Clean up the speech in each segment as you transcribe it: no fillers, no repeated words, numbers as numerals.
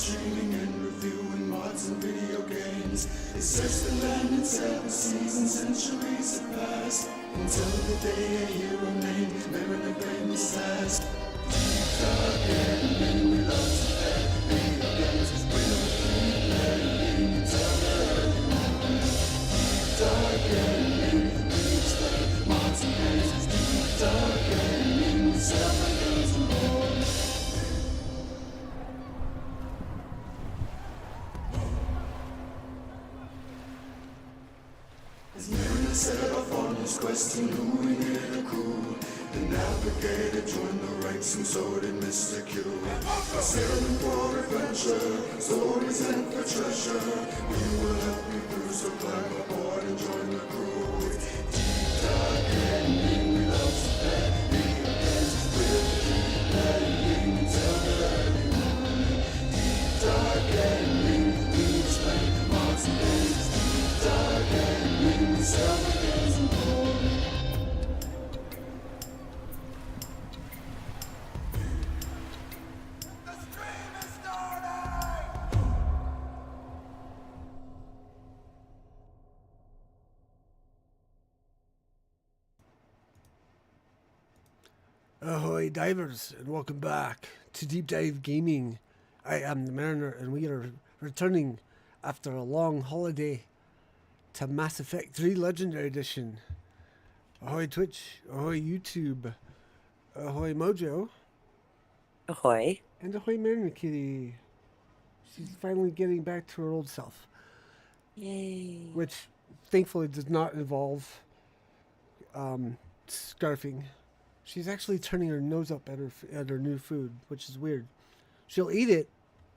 streaming and reviewing mods and video games. It searched the land in 7 seasons, centuries have passed, until the day a hero named Mary the famous task. Deep dark gaming, we love to play video games. We don't keep playing until the early morning. Deep dark gaming, we explain mods and games. Deep dark gaming, we sell the games and more. As Mariner set off on his quest, he knew he needed a crew. The navigator joined the ranks and so did Mr. Q. Sailing for adventure, stories and for treasure. We will help you through, so climb aboard and join the crew. Deep dark gaming, we love to play video games. We'll keep playing until the early morning. Deep dark gaming, we explain mods and games. Deep dark gaming, we sell the games and more. Ahoy divers, and welcome back to Deep Dive Gaming. I am the Mariner, and we are returning after a long holiday to Mass Effect 3 Legendary Edition. Ahoy Twitch, ahoy YouTube, ahoy Mojo, Ahoy. and ahoy Mariner Kitty. She's finally getting back to her old self, Yay. which thankfully does not involve scarfing. She's actually turning her nose up at her new food, which is weird. She'll eat it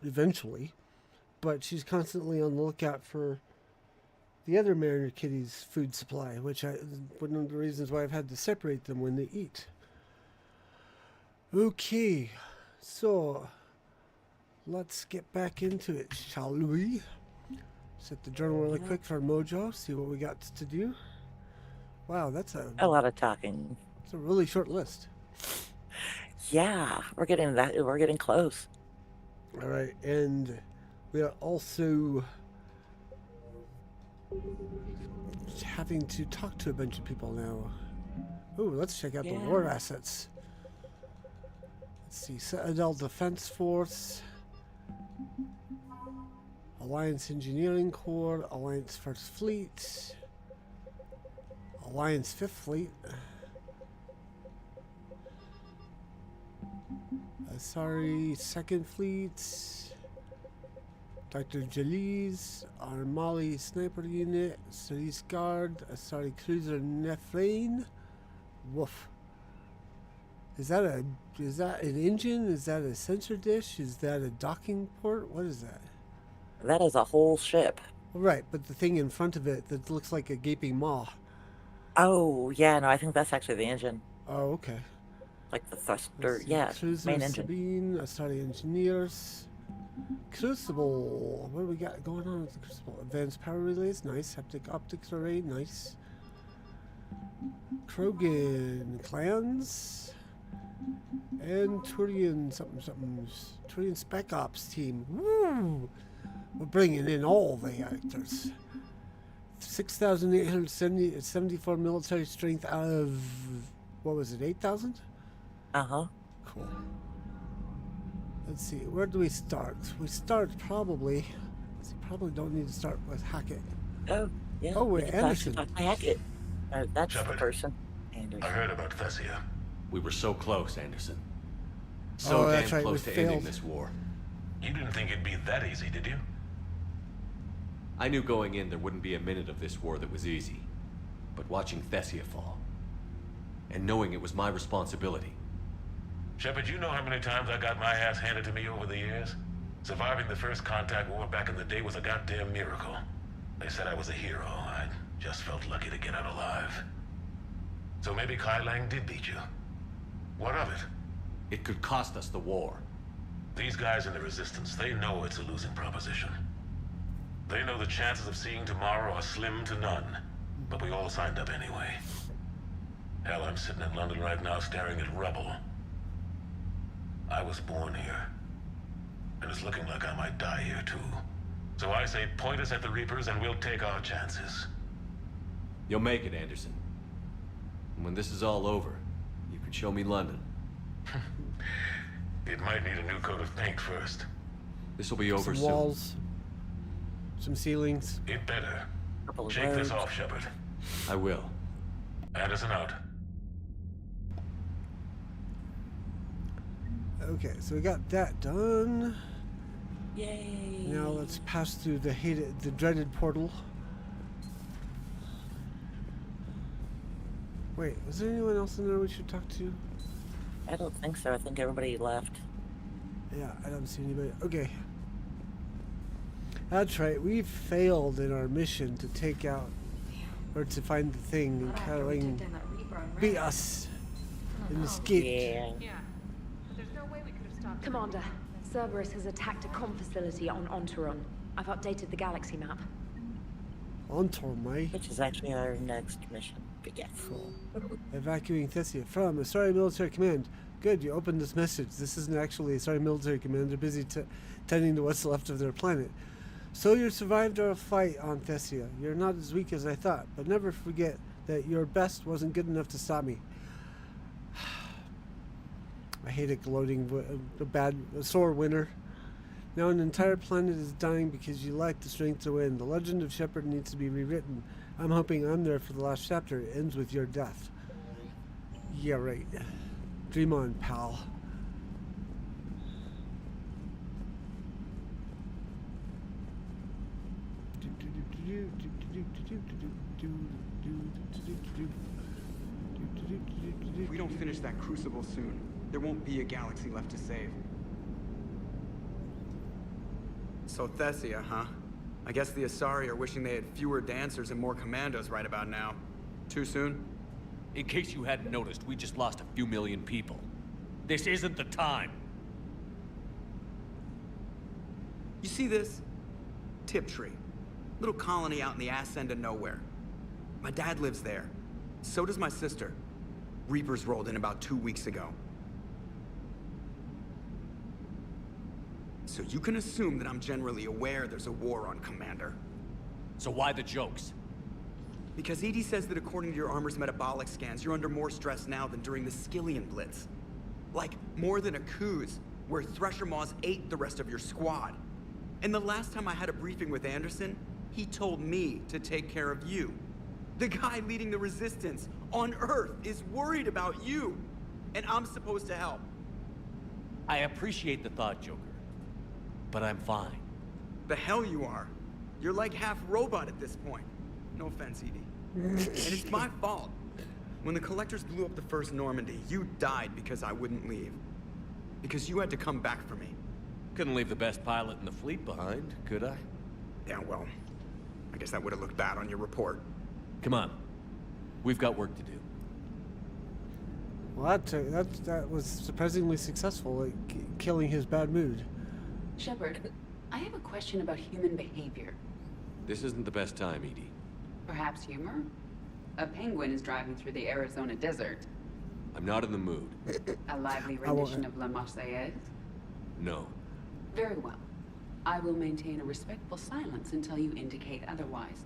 eventually, but she's constantly on the lookout for the other Mariner Kitty's food supply, which one of the reasons why I've had to separate them when they eat. Okay, so let's get back into it, shall we? Set the journal really quick for Mojo, see what we got to do. Wow, that's A lot of talking. it's a really short list. Yeah, we're getting close. All right, and we are also having to talk to a bunch of people now. Ooh, let's check out the war assets. Let's see, Citadel Defense Force, Alliance Engineering Corps, Alliance First Fleet, Alliance Fifth Fleet, Asari Second Fleet, Dr. Jalil's Armali Sniper Unit, Cerise Guard, Asari Cruiser Nephrane. Woof. Is that an engine? Is that a sensor dish? Is that a docking port? What is that? That is a whole ship. Right, but the thing in front of it that looks like a gaping maw. Oh, yeah, no, I think that's actually the engine. Oh, okay. Like the thruster, Let's see, yeah, Cruiser main engine. Sabine, Asari Engineers. Crucible. What do we got going on with the Crucible? Advanced power relays, nice. Haptic optics array, nice. Krogan clans. And Turian Turian Spec Ops team. Woo! We're bringing in all the actors. 6,874 military strength out of, what was it, 8,000? Uh-huh. Cool. Let's see, where do we start? We start probably don't need to start with Hackett. Oh, yeah. Oh, wait, Anderson. Hackett. That's the Shepard. person. Anderson. I heard about Thessia. We were so close, Anderson. Oh, So damn that's right, close we to ending failed. this war. You didn't think it'd be that easy, did you? I knew going in there wouldn't be a minute of this war that was easy. But watching Thessia fall, and knowing it was my responsibility. Shepard, you know how many times I got my ass handed to me over the years? Surviving the first contact war back in the day was a goddamn miracle. They said I was a hero. I just felt lucky to get out alive. So maybe Kai Lang did beat you. What of it? It could cost us the war. These guys in the Resistance, they know it's a losing proposition. They know the chances of seeing tomorrow are slim to none. But we all signed up anyway. Hell, I'm sitting in London right now staring at rubble. I was born here. And it's looking like I might die here too. So I say point us at the Reapers and we'll take our chances. You'll make it, Anderson. And when this is all over, you can show me London. It might need a new coat of paint first. This will be over Some soon. walls, some ceilings. It better. Couple of Shake this roads. off, Shepard. I will. Anderson out. Okay, so we got that done. Yay. Now let's pass through the dreaded portal. Wait, was there anyone else in there we should talk to? I don't think so. I think everybody left. Yeah, I don't see anybody. Okay. That's right, we failed in our mission to take out, or to find the thing, and Caroline beat us and escaped. Yeah. Yeah. There's no way we could have stopped. Commander, Cerberus has attacked a comm facility on Ontaron. I've updated the galaxy map. Ontor, mate. Which is actually our next mission. But yes. Evacuating Thessia from Asari Military Command. Good, you opened this message. This isn't actually Asari Military Command. They're busy tending to what's left of their planet. So you survived our fight on Thessia. You're not as weak as I thought, but never forget that your best wasn't good enough to stop me. I hate a gloating, a sore winner. Now an entire planet is dying because you lack the strength to win. The legend of Shepard needs to be rewritten. I'm hoping I'm there for the last chapter. It ends with your death. Yeah, right. Dream on, pal. If we don't finish that crucible soon, there won't be a galaxy left to save. So Thessia, huh? I guess the Asari are wishing they had fewer dancers and more commandos right about now. Too soon? In case you hadn't noticed, we just lost a few million people. This isn't the time. You see this? Tiptree. Little colony out in the ass end of nowhere. My dad lives there. So does my sister. Reapers rolled in about 2 weeks ago. So you can assume that I'm generally aware there's a war on, Commander. So why the jokes? Because EDI says that according to your armor's metabolic scans, you're under more stress now than during the Skillian Blitz. Like, more than a Kuz, where Thresher Maws ate the rest of your squad. And the last time I had a briefing with Anderson, he told me to take care of you. The guy leading the resistance on Earth is worried about you. And I'm supposed to help. I appreciate the thought, Joker. But I'm fine. The hell you are. You're like half robot at this point. No offense, EDI. And it's my fault. When the Collectors blew up the first Normandy, you died because I wouldn't leave. Because you had to come back for me. Couldn't leave the best pilot in the fleet behind, could I? Yeah, well, I guess that would have looked bad on your report. Come on. We've got work to do. Well, that was surprisingly successful at killing his bad mood. Shepard, I have a question about human behavior. This isn't the best time, Edie. Perhaps humor? A penguin is driving through the Arizona desert. I'm not in the mood. A lively I won't- rendition of La Marseillaise? No. Very well. I will maintain a respectful silence until you indicate otherwise.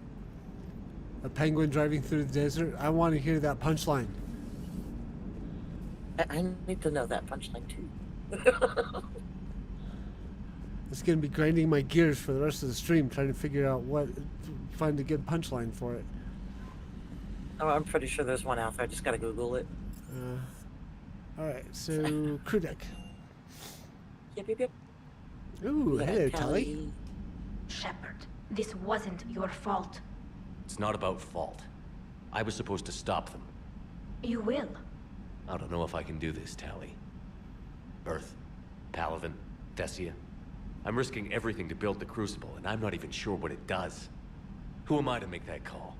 A penguin driving through the desert. I want to hear that punchline. I need to know that punchline too. It's gonna be grinding my gears for the rest of the stream, trying to figure out find a good punchline for it. Oh, I'm pretty sure there's one out there. I just gotta Google it. All right, so crew deck. Yep, yep, yep. Ooh, Yeah, hello, Tally. Shepard, this wasn't your fault. It's not about fault. I was supposed to stop them. You will. I don't know if I can do this, Tally. Earth, Paladin, Thessia. I'm risking everything to build the Crucible, and I'm not even sure what it does. Who am I to make that call?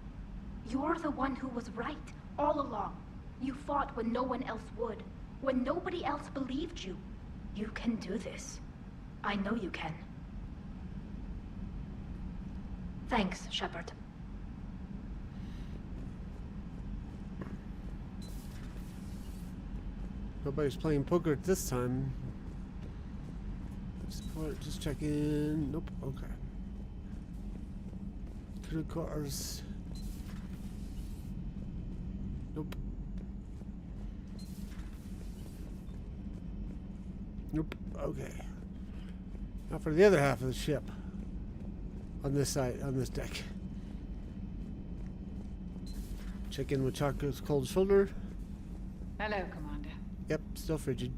You're the one who was right all along. You fought when no one else would, when nobody else believed you. You can do this. I know you can. Thanks, Shepard. Nobody's playing poker at this time. What? Just check in. Nope. Okay. Crew quarters. Nope. Nope. Okay. Now for the other half of the ship. On this side, on this deck. Check in with Chaco's cold shoulder. Hello, Commander. Yep, still frigid.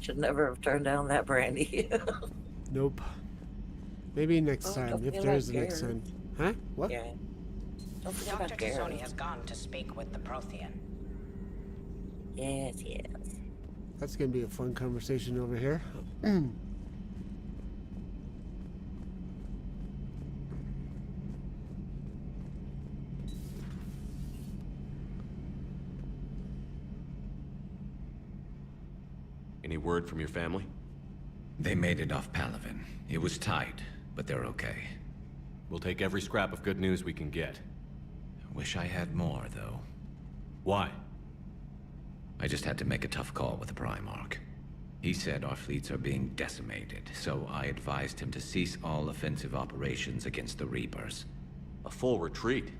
Should never have turned down that brandy. Nope. Maybe next Oh, time, don't if feel there like is a next Garrett. time. Huh? What? Yeah. Don't forget Dr. about Tassoni Garrett. has gone to speak with the Prothean. Yes, yes. That's gonna be a fun conversation over here. Any word from your family? They made it off Palaven. It was tight, but they're okay. We'll take every scrap of good news we can get. Wish I had more, though. Why? I just had to make a tough call with the Primarch. He said our fleets are being decimated, so I advised him to cease all offensive operations against the Reapers. A full retreat?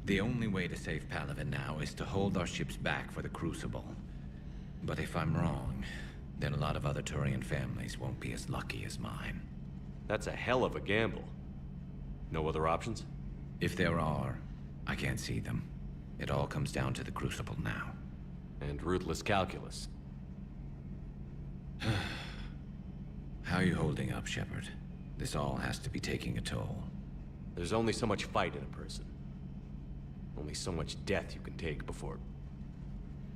The only way to save Palaven now is to hold our ships back for the Crucible. But if I'm wrong, then a lot of other Turian families won't be as lucky as mine. That's a hell of a gamble. No other options? If there are, I can't see them. It all comes down to the Crucible now. And ruthless calculus. How are you holding up, Shepard? This all has to be taking a toll. There's only so much fight in a person. Only so much death you can take before...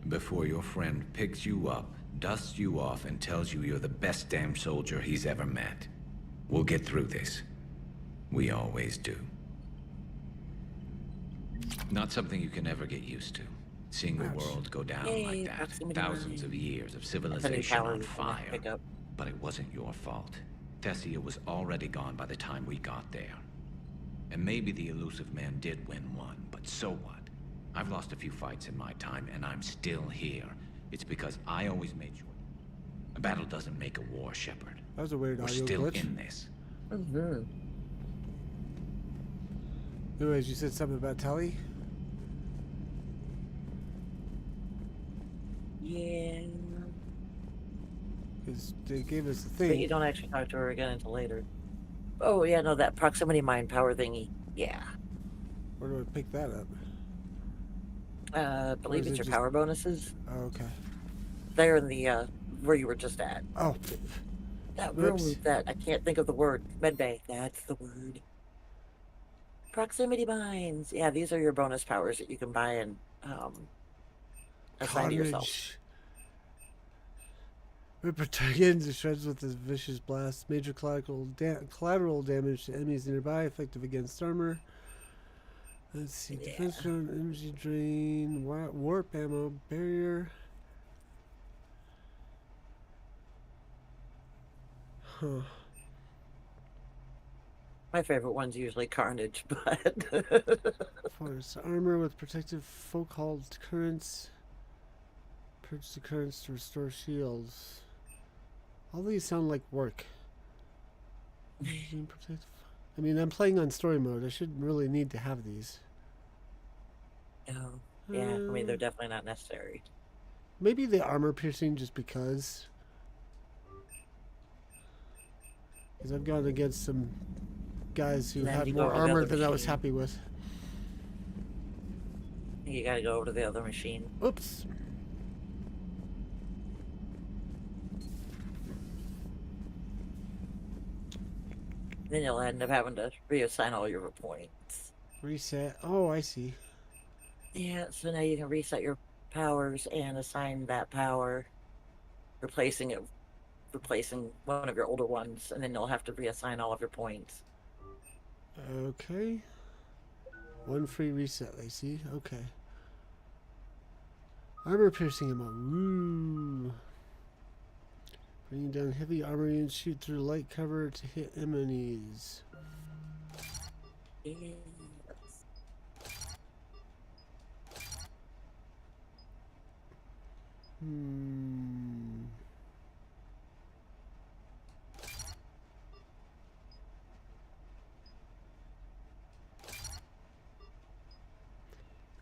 Before your friend picks you up, dusts you off, and tells you you're the best damn soldier he's ever met. We'll get through this. We always do. Not something you can ever get used to. Seeing the world go down like that. Thousands of years of civilization on fire. But it wasn't your fault. Thessia was already gone by the time we got there. And maybe the elusive man did win one, but so what? I've lost a few fights in my time, and I'm still here. It's because I always made sure. A battle doesn't make a war, Shepard. That was a weird We're audio still glitch. in this. Mm-hmm. Anyways, you said something about Telly? Yeah. Because they gave us the But thing. you don't actually talk to her again until later. Oh, yeah, no, that proximity mind power thingy. Yeah. Where do I pick that up? I believe is it's it your just- power bonuses. Oh, okay. There in the, where you were just at. Oh, That room Whoops. that, I can't think of the word. Medbay, that's the word. Proximity mines. Yeah, these are your bonus powers that you can buy and, assign to yourself. Carnage. Rip Targaryen to shreds with his vicious blast. Major collateral damage to enemies nearby, effective against armor. Let's see. Yeah. Defense drone, energy drain, warp ammo, barrier. Huh. My favorite one's usually Carnage, but Force armor with protective folk-hauled currents. Purge the currents to restore shields. All these sound like work. I mean, I'm playing on story mode. I shouldn't really need to have these. oh, yeah, I mean they're definitely not necessary. Maybe the armor piercing just because. Because I've gone against some guys who And then had you go more over the armor other than I was machine. happy with. You gotta go over to the other machine. Oops. Then you'll end up having to reassign all your points. Reset. Oh, I see. Yeah, so now you can reset your powers and assign that power, replacing one of your older ones, and then you'll have to reassign all of your points. Okay. One free reset, Lacey. Okay. Armor piercing ammo. Woo. Bringing down heavy armor units, shoot through light cover to hit enemies. Yes.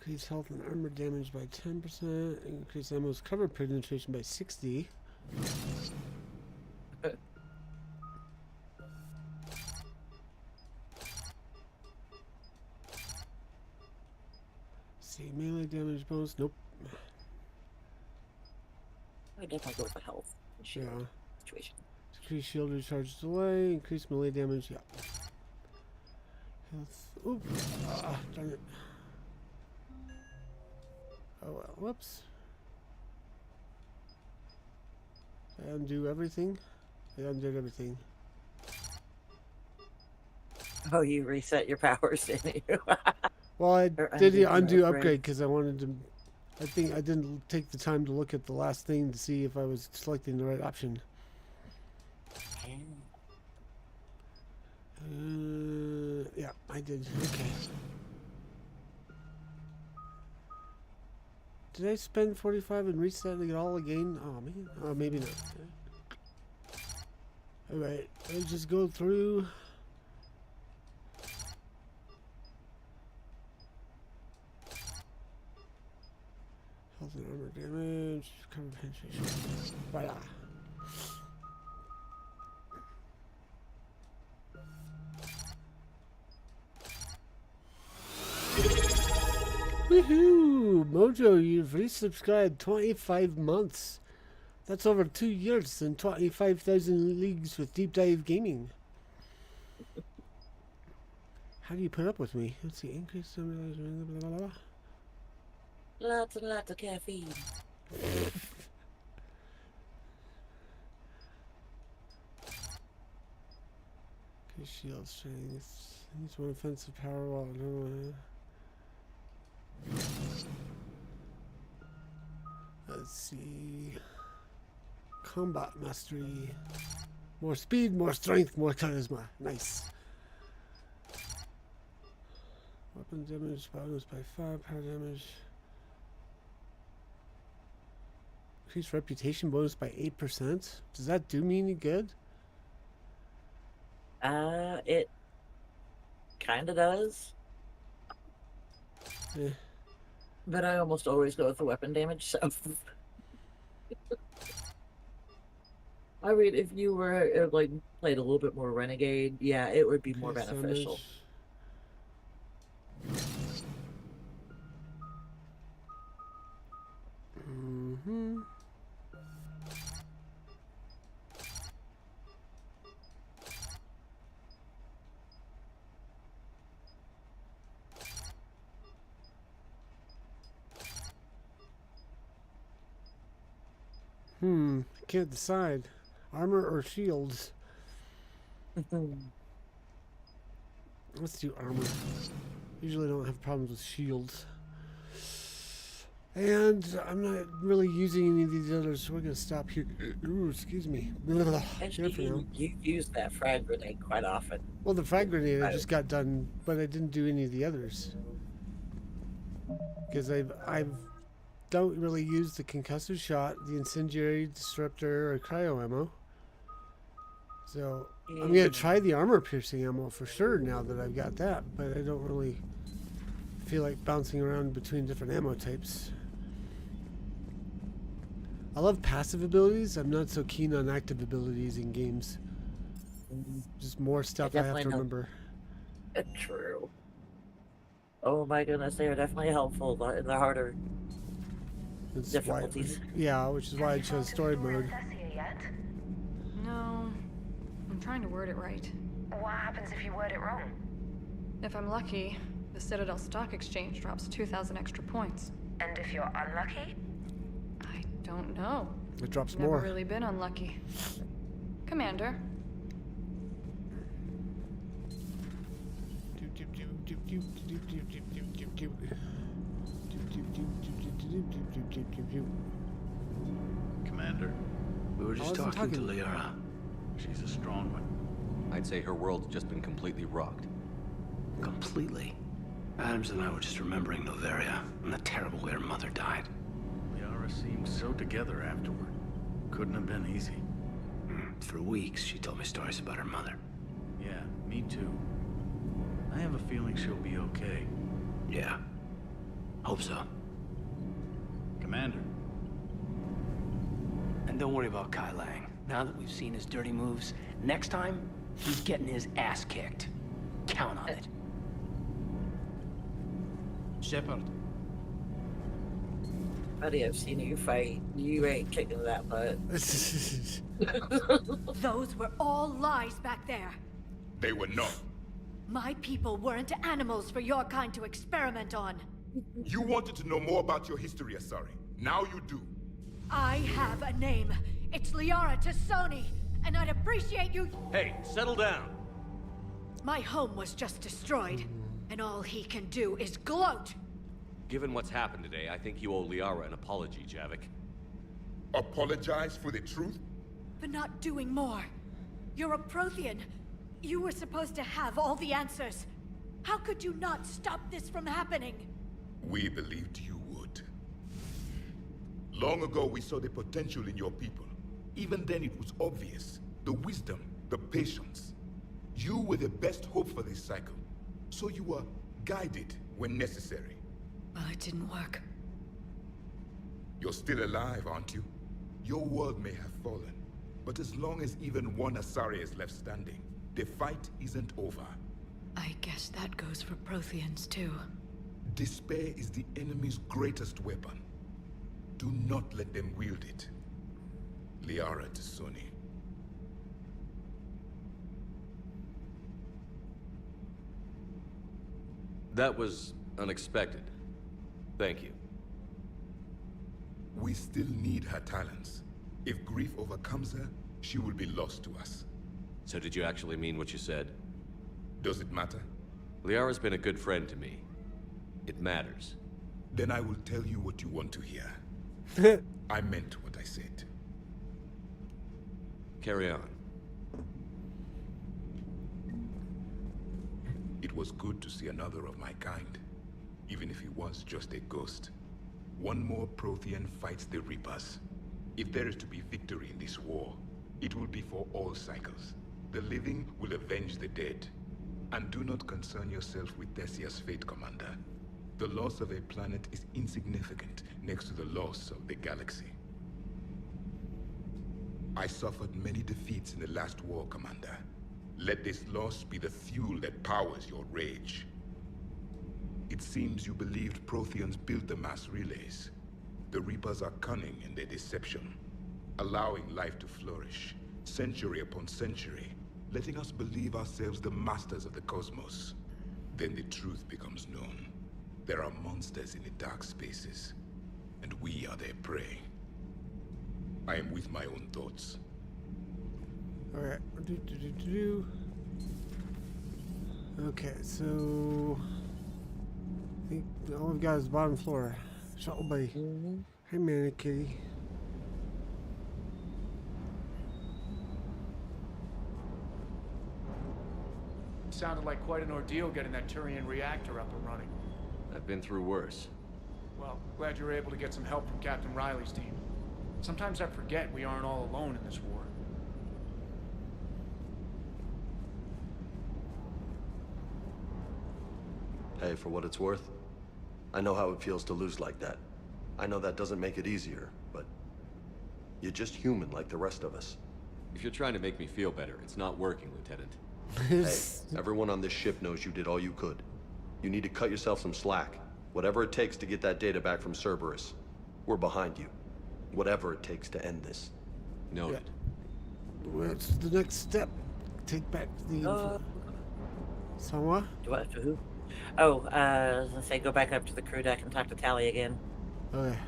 Increase health and armor damage by 10%. Increase ammo's cover penetration by 60. See, melee damage bonus. Nope. I definitely go with the health. Yeah. Situation. Increase shield recharge delay. Increase melee damage. Yeah. Health. Oop. Darn it. Oh well. Whoops. I undo everything. I undid everything. Oh, you reset your powers, didn't you? Well, I did the undo upgrade because I wanted to. I think I didn't take the time to look at the last thing to see if I was selecting the right option. Yeah, I did. Okay. Did I spend 45 and reset it all again? Oh man. Oh, maybe not. All right. Let's just go through. Health and armor damage, cover penetration. Voila. Woohoo! Mojo, you've resubscribed 25 months. That's over 2 years and 25,000 leagues with Deep Dive Gaming. How do you put up with me? Let's see, increase some. Blah, blah, blah. Lots and lots of caffeine. Okay, shield strength. Needs one offensive power while let's see. Combat mastery. More speed, more strength, more charisma. Nice. Weapon damage bonus by 5, power damage. Increase reputation bonus by 8%. Does that do me any good? It kind of does. Eh. But I almost always go with the weapon damage, so. I mean, if you were, like, played a little bit more Renegade, yeah, it would be more beneficial. Mm-hmm. Can't decide. Armor or shields? Let's do armor. Usually don't have problems with shields. And I'm not really using any of these others, so we're going to stop here. Ooh, excuse me. Actually, you use that frag grenade quite often. Well, the frag grenade I just got done, but I didn't do any of the others. Because I've don't really use the concussive shot, the incendiary, disruptor, or cryo ammo. So I'm going to try the armor piercing ammo for sure now that I've got that, but I don't really feel like bouncing around between different ammo types. I love passive abilities. I'm not so keen on active abilities in games. Just more stuff I have to remember. True. Oh my goodness, they are definitely helpful in the harder difficulties. Which is why I chose story mode. No, I'm trying to word it right. What happens if you word it wrong? If I'm lucky, the Citadel Stock Exchange drops 2,000 extra points. And if you're unlucky? I don't know. It drops Never more. really been unlucky. Commander. Commander, we were just talking to Liara. She's a strong one. I'd say her world's just been completely rocked. Completely? Adams and I were just remembering Noveria and the terrible way her mother died. Liara Liara seemed so together afterward. Couldn't have been easy. For weeks, she told me stories about her mother. Yeah, me too. I have a feeling she'll be okay. Yeah. Hope so. Commander. And don't worry about Kai Lang. Now that we've seen his dirty moves, next time, he's getting his ass kicked. Count on it. Shepard. Buddy, I've seen you fight. You ain't kicking that butt. Those were all lies back there. They were not. My people weren't animals for your kind to experiment on. You wanted to know more about your history, Asari. Now you do. I have a name. It's Liara Tassoni, and I'd appreciate you. Hey, settle down. My home was just destroyed, and all he can do is gloat. Given what's happened today, I think you owe Liara an apology, Javik. Apologize for the truth? For not doing more. You're a Prothean. You were supposed to have all the answers. How could you not stop this from happening? We believed you would. Long ago, we saw the potential in your people. Even then, it was obvious. The wisdom, the patience. You were the best hope for this cycle. So you were guided when necessary. Well, it didn't work. You're still alive, aren't you? Your world may have fallen, but as long as even one Asari is left standing, the fight isn't over. I guess that goes for Protheans, too. Despair is the enemy's greatest weapon. Do not let them wield it. Liara Tassoni. That was unexpected. Thank you. We still need her talents. If grief overcomes her, she will be lost to us. So did you actually mean what you said? Does it matter? Liara's been a good friend to me. It matters. Then I will tell you what you want to hear. I meant what I said. Carry on. It was good to see another of my kind, even if he was just a ghost. One more Prothean fights the Reapers. If there is to be victory in this war, it will be for all cycles. The living will avenge the dead. And do not concern yourself with Thessia's fate, Commander. The loss of a planet is insignificant next to the loss of the galaxy. I suffered many defeats in the last war, Commander. Let this loss be the fuel that powers your rage. It seems you believed Protheans built the mass relays. The Reapers are cunning in their deception, allowing life to flourish, century upon century, letting us believe ourselves the masters of the cosmos. Then the truth becomes known. There are monsters in the dark spaces, and we are their prey. I am with my own thoughts. Alright. Okay, so I think all we've got is bottom floor. Shuttle bay. Hey, Manny-Kitty. Sounded like quite an ordeal getting that Turian reactor up and running. I've been through worse. Well, glad you were able to get some help from Captain Riley's team. Sometimes I forget we aren't all alone in this war. Hey, for what it's worth, I know how it feels to lose like that. I know that doesn't make it easier, but you're just human like the rest of us. If you're trying to make me feel better, it's not working, Lieutenant. Hey, everyone on this ship knows you did all you could. You need to cut yourself some slack. Whatever it takes to get that data back from Cerberus. We're behind you. Whatever it takes to end this. Noted. What's the next step? Take back the info. Someone? Do I have to who? Oh, I was gonna say go back up to the crew deck and talk to Tally again. Okay.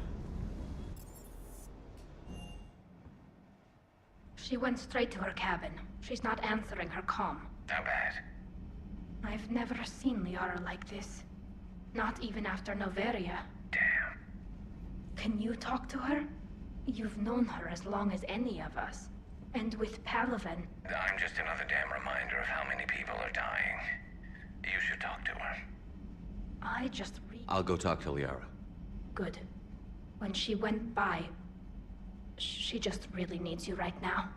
She went straight to her cabin. She's not answering her comm. How bad? I've never seen Liara like this. Not even after Noveria. Damn. Can you talk to her? You've known her as long as any of us. And with Palaven... I'm just another damn reminder of how many people are dying. You should talk to her. I just read... I'll go talk to Liara. Good. when she went by. She just really needs you right now.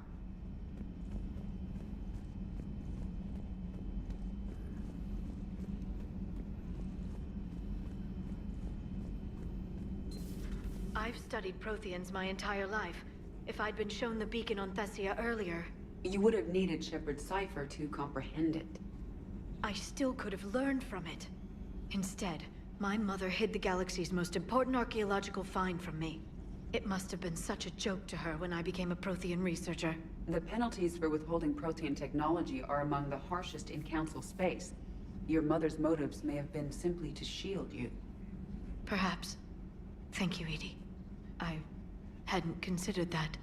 I've studied Protheans my entire life. If I'd been shown the beacon on Thessia earlier... You would have needed Shepard's cipher to comprehend it. I still could have learned from it. Instead, my mother hid the galaxy's most important archaeological find from me. It must have been such a joke to her when I became a Prothean researcher. The penalties for withholding Prothean technology are among the harshest in Council space. Your mother's motives may have been simply to shield you. Perhaps. Thank you, Edie. I hadn't considered that.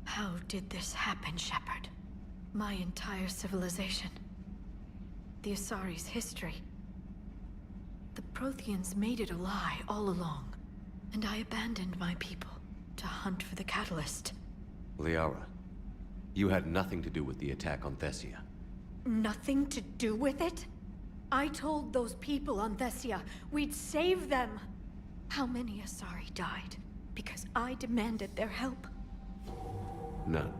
How did this happen, Shepard? My entire civilization. The Asari's history. The Protheans made it a lie all along, and I abandoned my people to hunt for the catalyst. Liara, you had nothing to do with the attack on Thessia. Nothing to do with it? I told those people on Thessia we'd save them. How many Asari died because I demanded their help? None.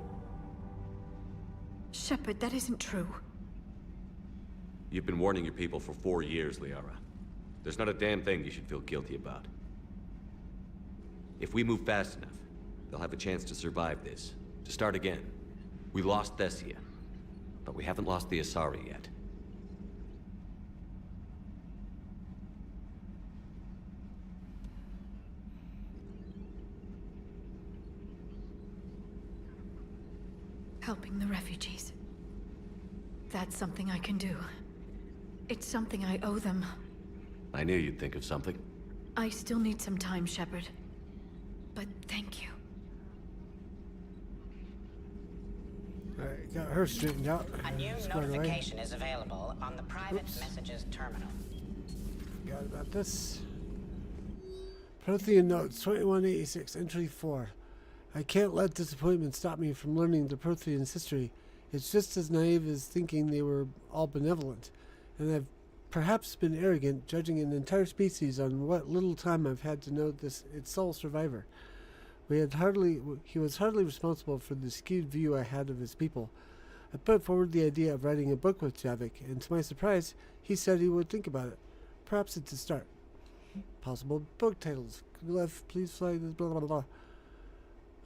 Shepard, that isn't true. You've been warning your people for 4 years, Liara. There's not a damn thing you should feel guilty about. If we move fast enough, they'll have a chance to survive this, to start again. We lost Thessia, but we haven't lost the Asari yet. Helping the refugees. That's something I can do. It's something I owe them. I knew you'd think of something. I still need some time, Shepard. But thank you. Alright, got her straightened out. A new notification is available on the private messages terminal. Forgot about this. Prothean Notes 2186, Entry 4. I can't let disappointment stop me from learning the Protheans' history. It's just as naive as thinking they were all benevolent. And I've perhaps been arrogant, judging an entire species on what little time I've had to know its sole survivor. He was hardly responsible for the skewed view I had of his people. I put forward the idea of writing a book with Javik, and to my surprise, he said he would think about it. Perhaps it's a start. Possible book titles. Left, please flag this, blah, blah, blah.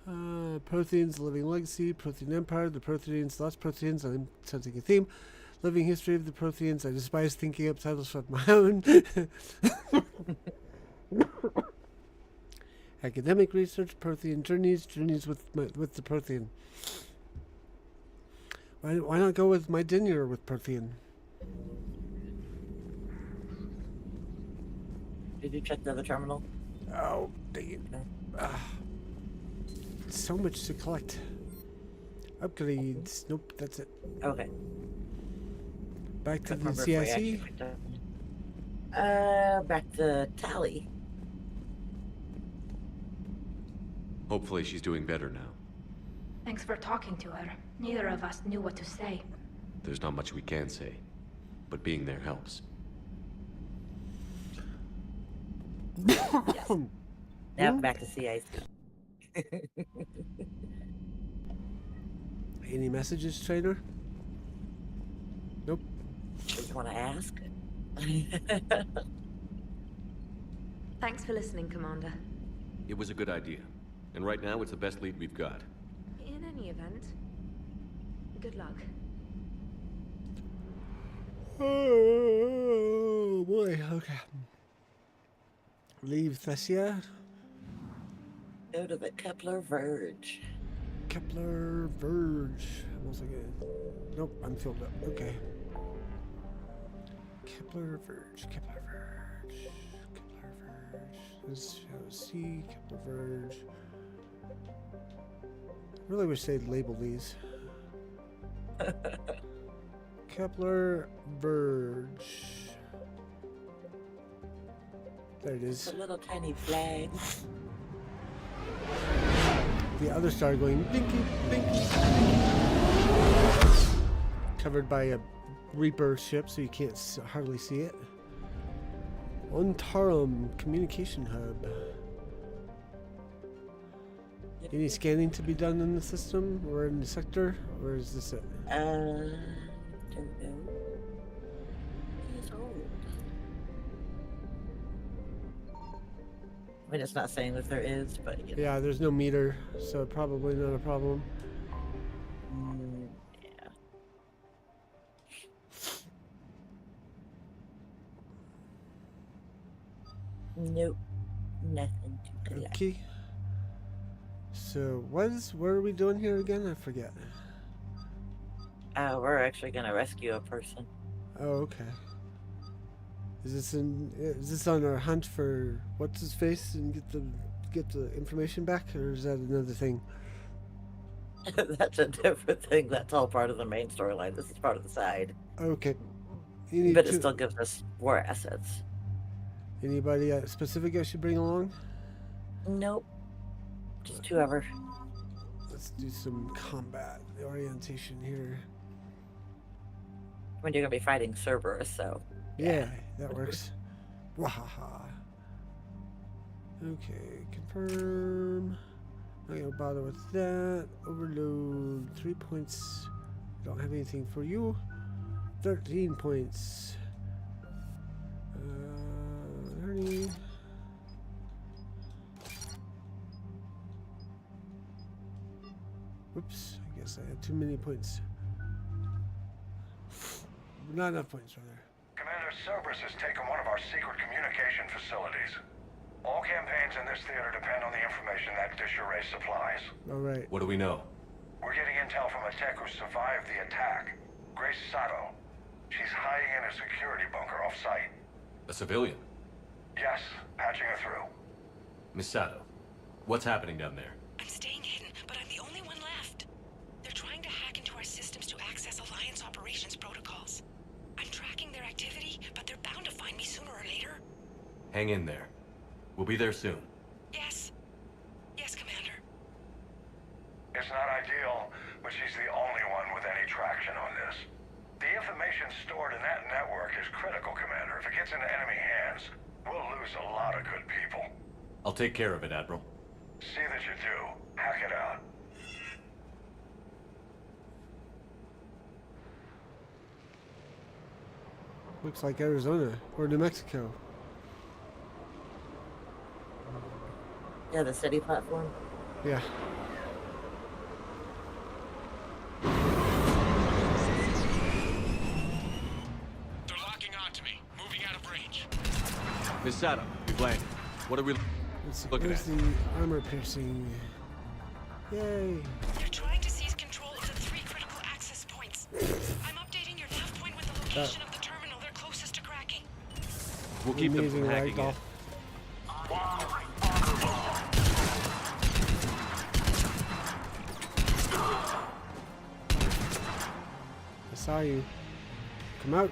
Protheans, Living Legacy, Prothean Empire, the Protheans, Lost Protheans, I'm sensing a theme. Living History of the Protheans, I despise thinking up titles of my own. Academic research, Prothean journeys with the Prothean. Why not go with my dinner with Prothean? Did you check the other terminal? Oh, dang it. So much to collect. Upgrades. Nope, that's it. Okay. Back to the CIC. Back to Tally. Hopefully she's doing better now. Thanks for talking to her. Neither of us knew what to say. There's not much we can say, but being there helps. Yes. Now back to CIC. Any messages, trainer? Nope. You want to ask? Thanks for listening, Commander. It was a good idea. And right now, it's the best lead we've got. In any event, good luck. Oh boy, okay. Leave Thessia. Go to the Kepler Verge. Kepler Verge. Almost like it. Nope, I'm filled up. Okay. Kepler Verge. Kepler Verge. Kepler Verge. This shows C. Kepler Verge. I really wish they'd label these. Kepler Verge. There it is. It's a little tiny flag. The other star going binky, binky, binky. Covered by a Reaper ship, so you can't hardly see it. On Tarum Communication Hub. Any scanning to be done in the system or in the sector, or is this it? Don't know. He's old. I mean, it's not saying that there is, but you know. Yeah, there's no meter, so probably not a problem. Yeah. Nope. Nothing to collect. Okay. So, where are we doing here again? I forget. We're actually gonna rescue a person. Oh, okay. Is this on our hunt for what's his face and get the information back, or is that another thing? That's a different thing. That's all part of the main storyline. This is part of the side. Okay. But it still gives us war assets. Anybody specific I should bring along? Nope. Just whoever. Let's do some combat orientation here. When you're gonna be fighting Cerberus, so. Yeah, that works. Wahaha. Okay, confirm. Not gonna bother with that. Overload 3 points. Don't have anything for you. 13 points. Learning. Whoops, I guess I had too many points. Not enough points, rather. Commander Cerberus has taken one of our secret communication facilities. All campaigns in this theater depend on the information that dish array supplies. All right. What do we know? We're getting intel from a tech who survived the attack. Grace Sato. She's hiding in a security bunker off-site. A civilian? Yes, patching her through. Miss Sato, what's happening down there? I'm staying hidden, but I'm the only one left. They're trying to hack into our systems to access Alliance operations protocols. I'm tracking their activity, but they're bound to find me sooner or later. Hang in there. We'll be there soon. Yes. Yes, Commander. It's not ideal, but she's the only one with any traction on this. The information stored in that network is critical, Commander. If it gets into enemy hands, we'll lose a lot of good people. I'll take care of it, Admiral. See that you do. Hack it out. Looks like Arizona or New Mexico. Yeah, the city platform. Yeah. They're locking onto me. Moving out of range. Miss Sato, we've landed. What are we looking Where's at? the armor piercing? Yay. They're trying to seize control of the 3 critical access points. I'm updating your nav point with the location of the terminal they're closest to cracking. We'll keep them Amazing from hacking ragdoll. it. I saw you. Come out.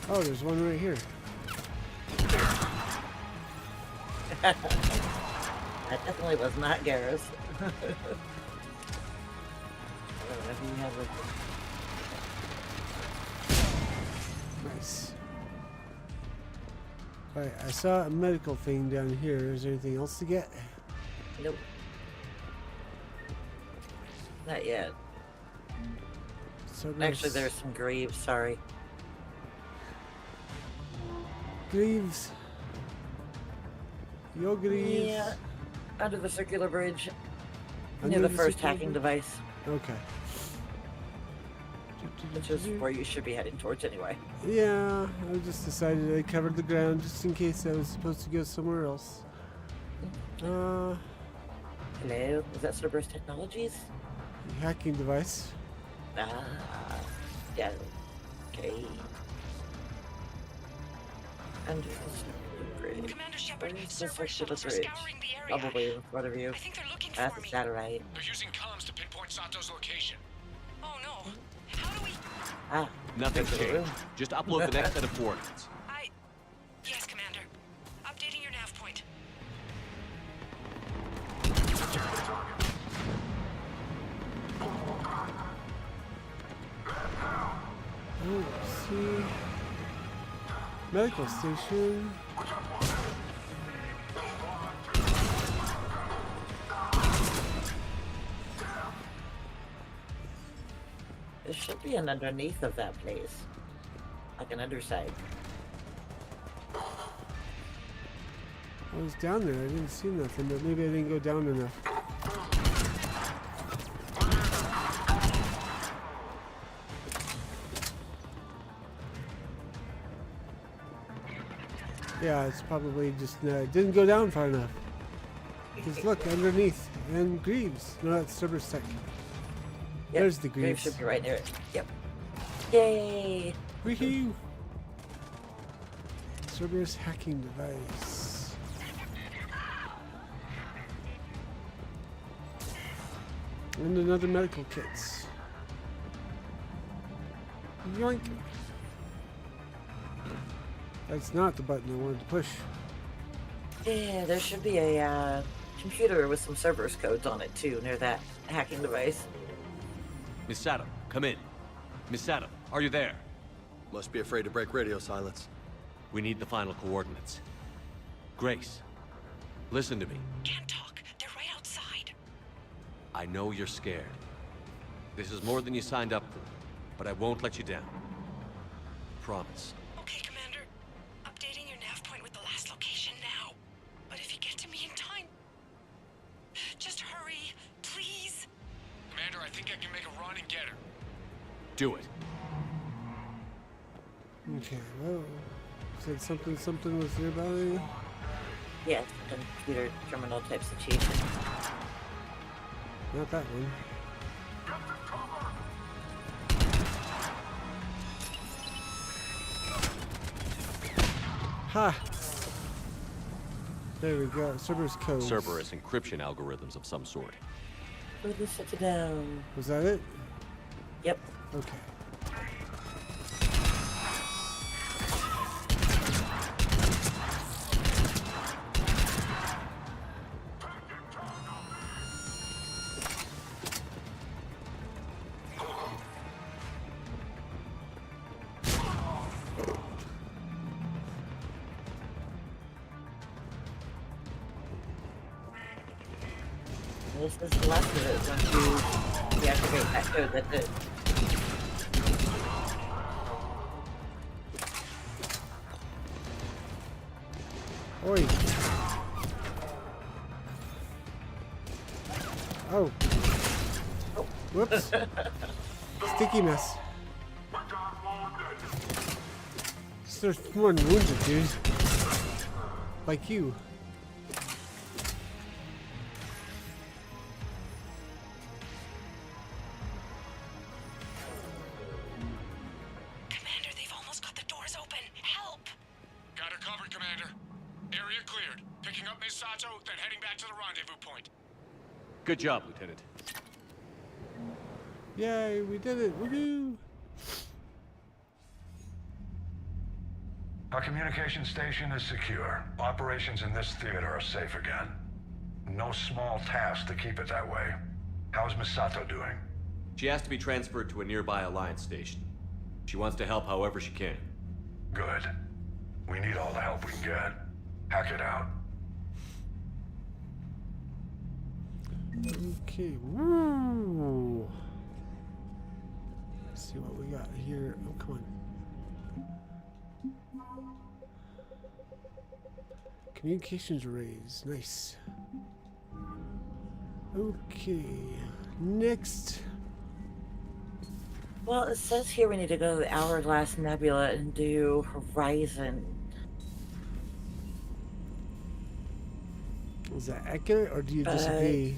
Oh, there's one right here. That definitely was not Garrus. I don't know if you have a... Nice. Alright, I saw a medical thing down here. Is there anything else to get? Nope. Not yet. So Actually, there's some Greaves, sorry. Greaves. Yo, Greaves. Yeah, under the circular bridge. Under Near the the first circular hacking bridge? device. Okay. Which is where you should be heading towards anyway. Yeah, I just decided I covered the ground just in case I was supposed to go somewhere else. Hello? Is that Cerberus Technologies? Hacking device. Ah, yeah. Okay. Under the circular bridge. Commander Shepard, Where's the Cerberus circular shuttles are bridge? scouring the area. Probably in front of you. I think they're looking That's for a me. satellite. They're using comms to pinpoint Sato's location. Oh no. How do we... Ah. Nothing's Go to the room. changed. Just upload the next set of coordinates. Yes, Commander. Updating your nav point. Medical station. There should be an underneath of that place. Like an underside. I was down there, I didn't see nothing, but maybe I didn't go down enough. Yeah, it's probably just didn't go down far enough. Just look underneath, and Greaves. No, that's Cerberus Tech. Yep, There's the Greaves. Should be right near it. Yep. Yay! Woohoo! Cerberus hacking device. And another medical kit. Yoink! That's not the button I wanted to push. Yeah, there should be a computer with some Cerberus codes on it too, near that hacking device. Miss Sato, come in. Miss Sato, are you there? Must be afraid to break radio silence. We need the final coordinates. Grace, listen to me. Can't talk. They're right outside. I know you're scared. This is more than you signed up for, but I won't let you down. Promise. Okay, Commander. Updating your nav point with the last location now. But if you get to me in time, just hurry, please. Commander, I think I can make a run and get her. Do it. Okay, well, said something was nearby. Yes, computer terminal type situation. Not that one. Ha! There we go. Cerberus codes. Cerberus encryption algorithms of some sort. Put this sit down. Was that it? Yep. Okay. This is the last of it. Once you deactivate that code, that's it. Oi. Oh. Whoops. Sticky mess. There's more wounded, dude. Like you. Commander, they've almost got the doors open. Help! Got her covered, Commander. Area cleared. Picking up Miss Sato, then heading back to the rendezvous point. Good job, Lieutenant. Yay, we did it. Woohoo! Our communication station is secure. Operations in this theater are safe again. No small task to keep it that way. How's Miss Sato doing? She has to be transferred to a nearby Alliance station. She wants to help however she can. Good. We need all the help we can get. Hack it out. Okay. Woo. Let's see what we got here. Oh, come on. Communications arrays. Nice. Okay. Next. Well, it says here we need to go to the Hourglass Nebula and do Horizon. Is that accurate, or do you disagree?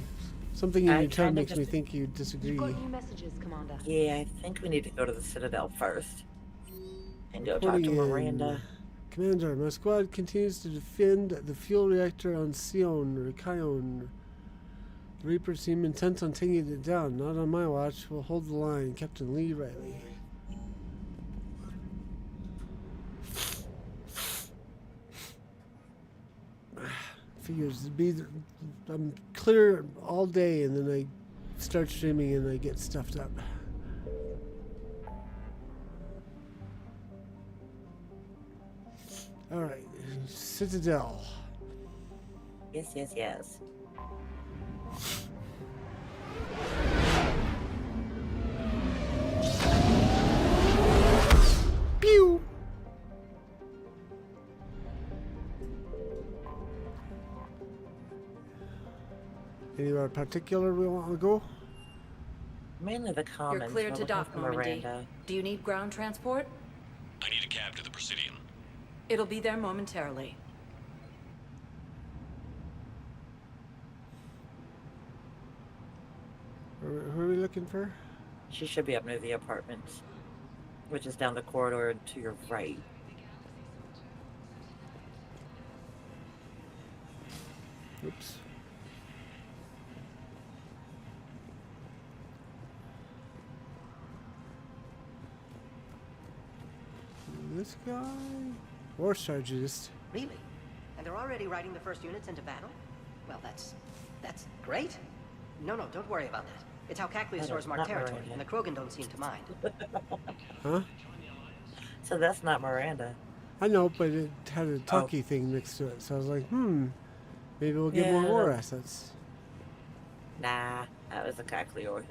Something in I your tone kinda makes me think you disagree. You've got new messages, Commander. Yeah, I think we need to go to the Citadel first. And go talk to Reporting in. Miranda. Commander, my squad continues to defend the fuel reactor on Sion, or Kion. The Reapers seem intent on taking it down. Not on my watch. We'll hold the line. Captain Lee Riley. Figures to be. I'm clear all day, and then I start streaming, and I get stuffed up. Alright, Citadel. Yes, yes, yes. Pew! Anywhere particular we want to go? Mainly the commons. You're cleared to dock, Normandy. Miranda. Do you need ground transport? I need a cab to the Presidium. It'll be there momentarily. Who are we looking for? She should be up near the apartments, which is down the corridor to your right. Oops. This guy? War strategist. Really? And they're already riding the first units into battle? Well, that's great. No, don't worry about that. It's how Cacliasaurs mark territory, and the Krogan don't seem to mind. Huh? So that's not Miranda. I know, but it had a talkie thing next to it, so I was like, maybe we'll get more war assets. Nah, that was a Cacliasaur.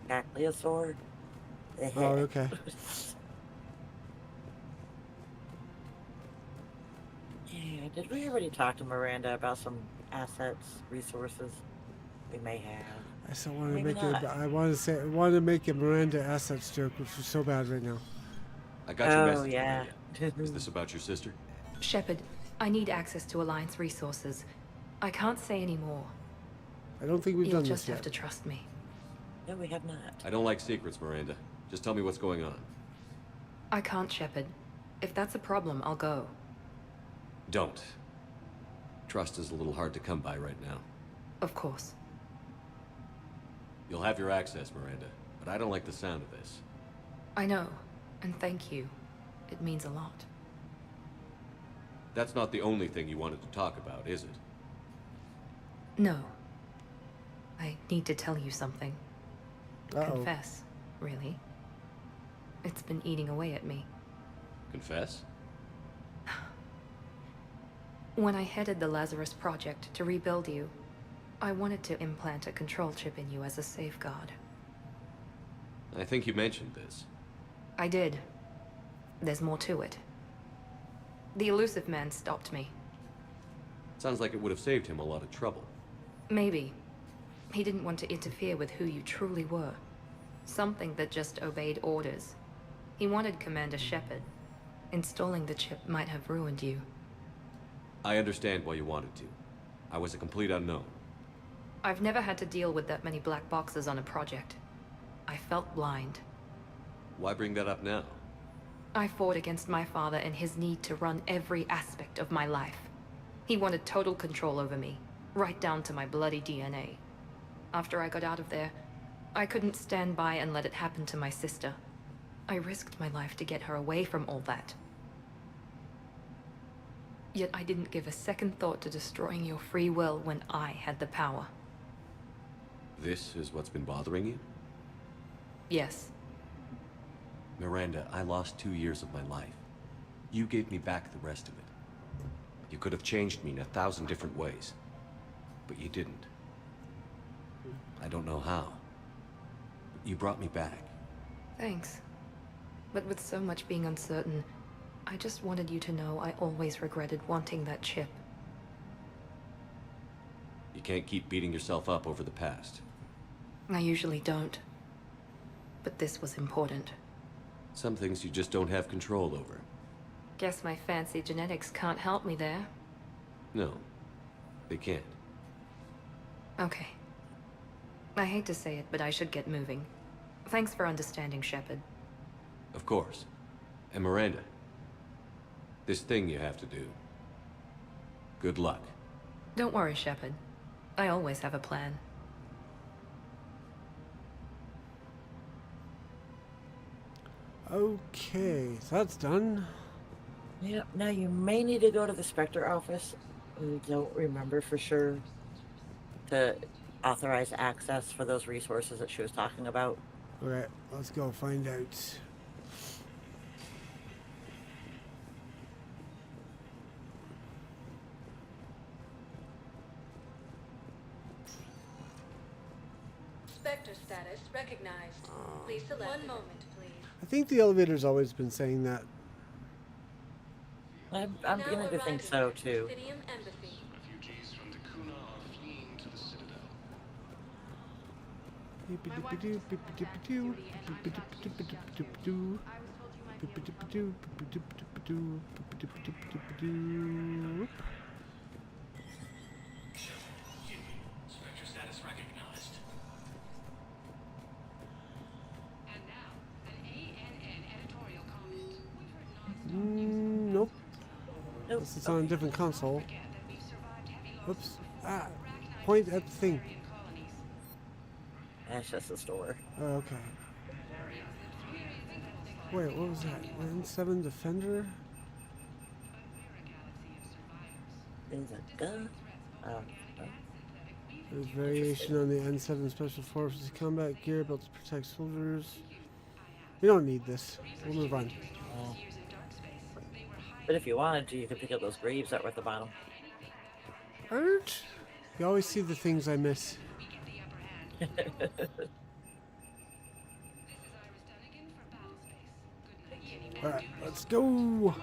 Cacliasaur? Oh, okay. Yeah, did we already talk to Miranda about some assets, resources? We may have. I still want to Maybe make not. it. I want to make a Miranda assets joke, which is so bad right now. I got your message. Oh, yeah. Is this about your sister? Shepard, I need access to Alliance resources. I can't say any more. I don't think we've You'll done just this yet. have to trust me. No, we have not. I don't like secrets, Miranda. Just tell me what's going on. I can't, Shepard. If that's a problem, I'll go. Don't. Trust is a little hard to come by right now. Of course. You'll have your access, Miranda, but I don't like the sound of this. I know, and thank you. It means a lot. That's not the only thing you wanted to talk about, is it? No. I need to tell you something. Uh-oh. Confess, really. It's been eating away at me. Confess? When I headed the Lazarus Project to rebuild you, I wanted to implant a control chip in you as a safeguard. I think you mentioned this. I did. There's more to it. The elusive man stopped me. Sounds like it would have saved him a lot of trouble. Maybe. He didn't want to interfere with who you truly were. Something that just obeyed orders. He wanted Commander Shepard. Installing the chip might have ruined you. I understand why you wanted to. I was a complete unknown. I've never had to deal with that many black boxes on a project. I felt blind. Why bring that up now? I fought against my father and his need to run every aspect of my life. He wanted total control over me, right down to my bloody DNA. After I got out of there, I couldn't stand by and let it happen to my sister. I risked my life to get her away from all that. Yet I didn't give a second thought to destroying your free will when I had the power. This is what's been bothering you? Yes. Miranda, I lost 2 years of my life. You gave me back the rest of it. You could have changed me in 1,000 different ways. But you didn't. I don't know how. But you brought me back. Thanks. But with so much being uncertain, I just wanted you to know I always regretted wanting that chip. You can't keep beating yourself up over the past. I usually don't. But this was important. Some things you just don't have control over. Guess my fancy genetics can't help me there. No, they can't. Okay. I hate to say it, but I should get moving. Thanks for understanding, Shepard. Of course. And Miranda, this thing you have to do. Good luck. Don't worry, Shepard. I always have a plan. Okay, so that's done. Yep, now you may need to go to the Spectre office. I don't remember for sure to authorize access for those resources that she was talking about. Alright, let's go find out. service recognized. Please select. One moment, please. I think the elevator's always been saying that. I'm beginning to think so too. Refugees from Dakuna are fleeing to the Citadel. Spectre status recognized. And now, an ANN editorial comment. Nope. This is on a different console. Oops. Ah. Point at the thing. That's just a store. Oh, okay. Wait, what was that? N7 Defender? Is a gun? There's variation on the N7 Special Forces combat gear built to protect soldiers. We don't need this. We'll move on. But if you wanted to, you could pick up those graves that were at the bottom. Urge? You always see the things I miss. Alright, let's go!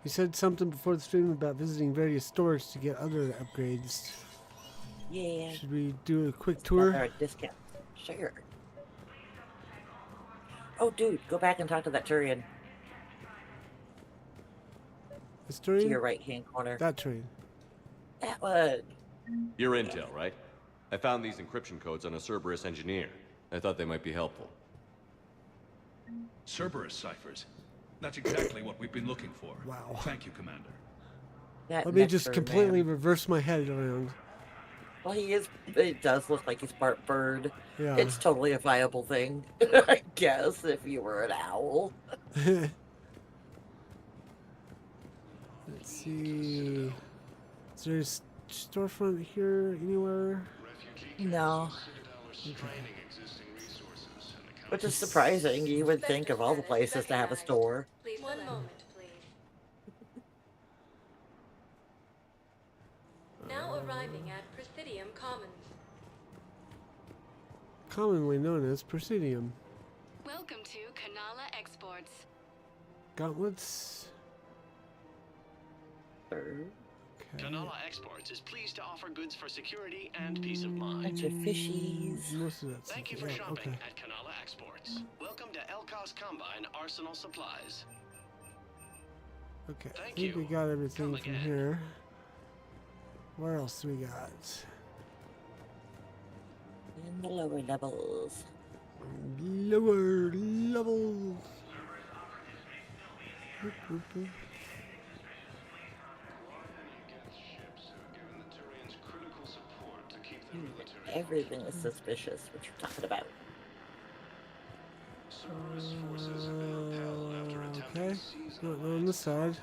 You said something before the stream about visiting various stores to get other upgrades. Yeah. Should we do a quick tour? Or a discount. Sure. Oh, dude, go back and talk to that Turian. This Turian? To your right-hand corner. That Turian. That one. Your intel, right? I found these encryption codes on a Cerberus engineer. I thought they might be helpful. Cerberus ciphers. That's exactly what we've been looking for. Wow. Thank you, Commander. Let me just completely reverse my head around. Well, he is. It does look like he's part bird. Yeah. It's totally a viable thing, I guess, if you were an owl. Let's see. Is there a storefront here anywhere? No. Okay. Which is surprising. You would think of all the places to have a store. Please, one moment, please. Now arriving at Presidium Commons. Commonly known as Presidium. Welcome to Kanala Exports. Gauntlets. Kanala Exports is pleased to offer goods for security and peace of mind. Bunch of fishies. Most of that's Thank you for shopping at Kanala Exports. Welcome to Elkos Combine Arsenal Supplies. Okay, I Thank think you. we got everything Come from again. here. Where else do we got? In the lower levels. Lower levels. Boop, boop, boop. Everything is suspicious. What you're talking about? Okay, not on this side.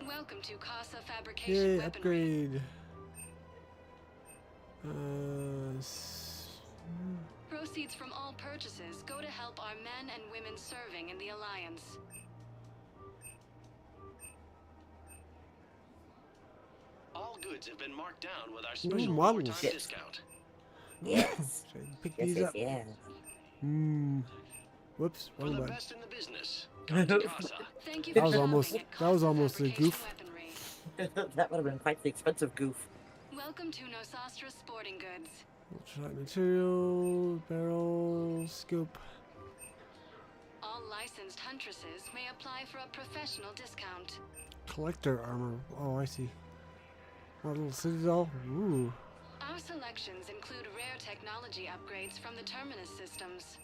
Welcome to Casa Fabrication Yay, Weaponry. upgrade. Proceeds from all purchases go to help our men and women serving in the Alliance. All goods have been marked down with our Ooh, special models. wartime discount. Yes. Should I pick Yes, these yes, up? yes. Whoops, For wrong the button. best in the business, come to Casa. Thank you That for was almost shopping at that was Casa almost a Fabrication goof. Weaponry. That would have been quite the expensive goof. Welcome to Nosastra Sporting Goods. Ultralight material, barrel, scope. All licensed huntresses may apply for a professional discount. Collector armor. Oh, I see. Model Citadel. Ooh. Our selections include rare technology upgrades from the Terminus systems.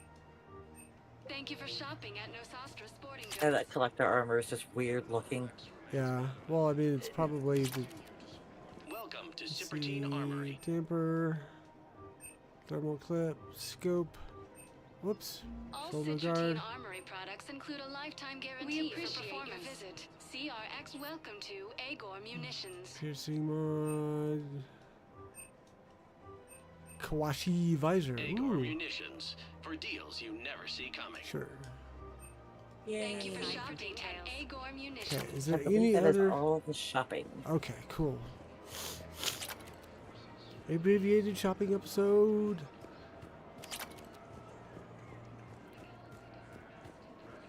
Thank you for shopping at Nosastra Sporting Goods. And that collector armor is just weird looking. Yeah. Well, I mean, it's probably the Welcome to Cipertine Armory. damper, thermal clip, scope. Whoops. All Shoulder Citrine guard. Armory products include a lifetime guarantee for performance. Your visit. CRX welcome to Agor Munitions. Piercing mod. Kawashi visor. Agor Ooh. munitions for deals you never see coming. Sure. Thank you for shopping at Agor Munitions. Okay, is there I believe any that is other? all the shopping. Okay, cool. Abbreviated shopping episode.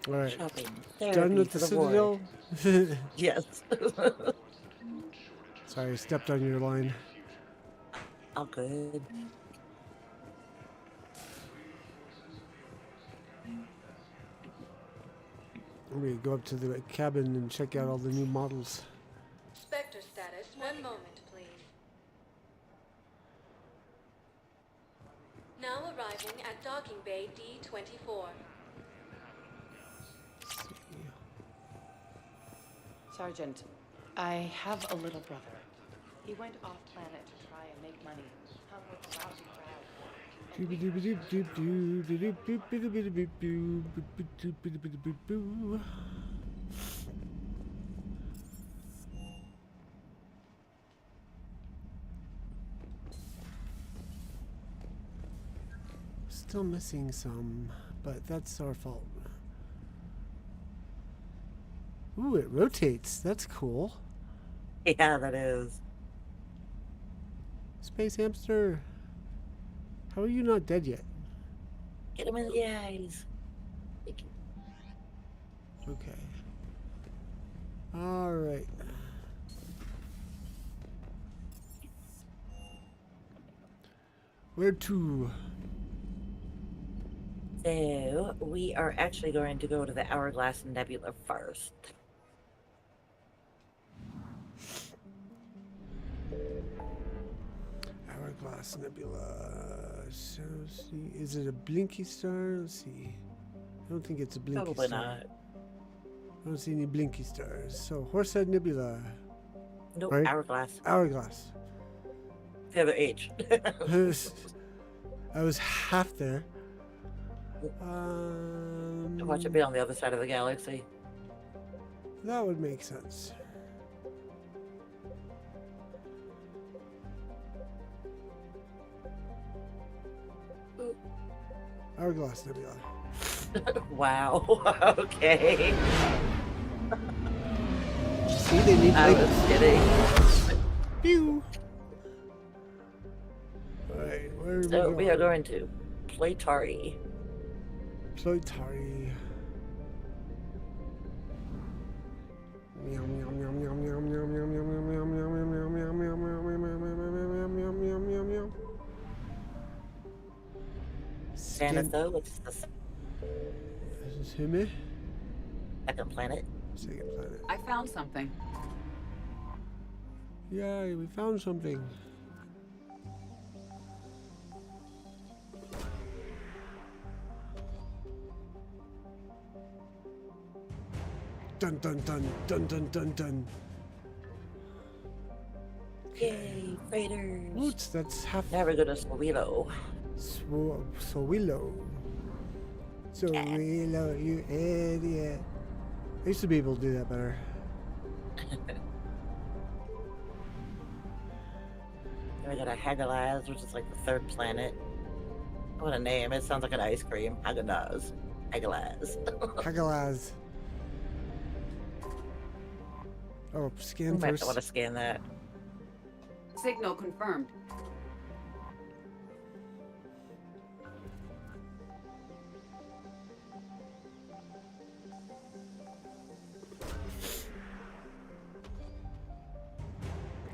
All right. Shopping. Done with the Citadel. Yes. Sorry, I stepped on your line. All good. I'm gonna go up to the cabin and check out all the new models. Spectre status, 1 moment, please. Now arriving at docking bay D24. Sergeant, I have a little brother. He went off planet to try and make money. Hung with a lousy crowd. Still missing some, but that's our fault. Ooh, it rotates. That's cool. Yeah, that is. Space hamster. How are you not dead yet? Get him in the eyes. Okay. All right. Where to? So, we are actually going to go to the Hourglass Nebula first. Hourglass Nebula. So, see, is it a blinky star? Let's see. I don't think it's a blinky Probably star. not. I don't see any blinky stars. So, Horsehead Nebula. Nope, Right? Hourglass. Hourglass. The other H. I was half there. Watch it be on the other side of the galaxy. That would make sense. Hourglass Nebula. Wow. Okay. See, they need I like... was kidding. Pew! Alright, where are So we we are going to Playtari. Playtari. Meow meow meow meow meow meow meow meow meow meow meow meow meow meow meow meow meow meow meow meow. Sanatho, which is the This is Hime. second planet. Second planet. I found something. Yay, we found something. Dun dun dun dun dun dun dun. Yay, freighters. Oops, that's half. Now we're going to Swilo. Swilo. Swilo, you idiot. I used to be able to do that better. Then we got a Hagalaz, which is like the third planet. What a name. It sounds like an ice cream. Hagalaz. Hagalaz. Hagalaz. Oh, We scan might first. want to scan that. Signal confirmed.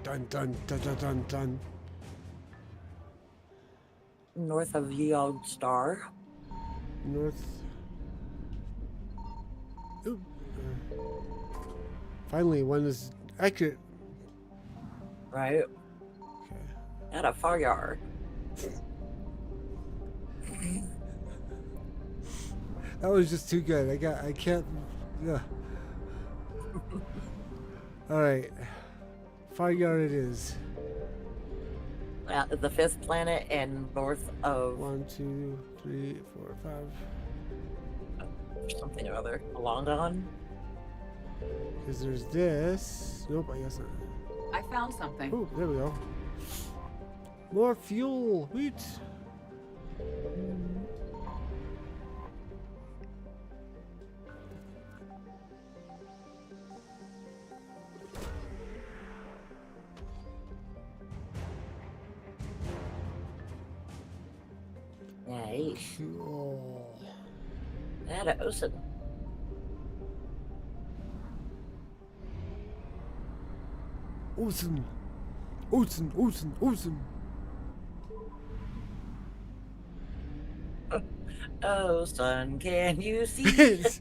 Dun dun dun dun dun dun. North of Yog Star. North. Ooh. Finally, one is accurate. Right? Okay. At a far yard. That was just too good. I can't. Yeah. All right. Far yard it is. The fifth planet and north of 1, 2, 3, 4, 5. something or other. Longon? Because there's this. Nope, I guess not. I found something. Oh, there we go. More fuel. Wheat. Nice. Cool. That awesome. Awesome. Awesome. Awesome. Awesome. Oh, son, can you see?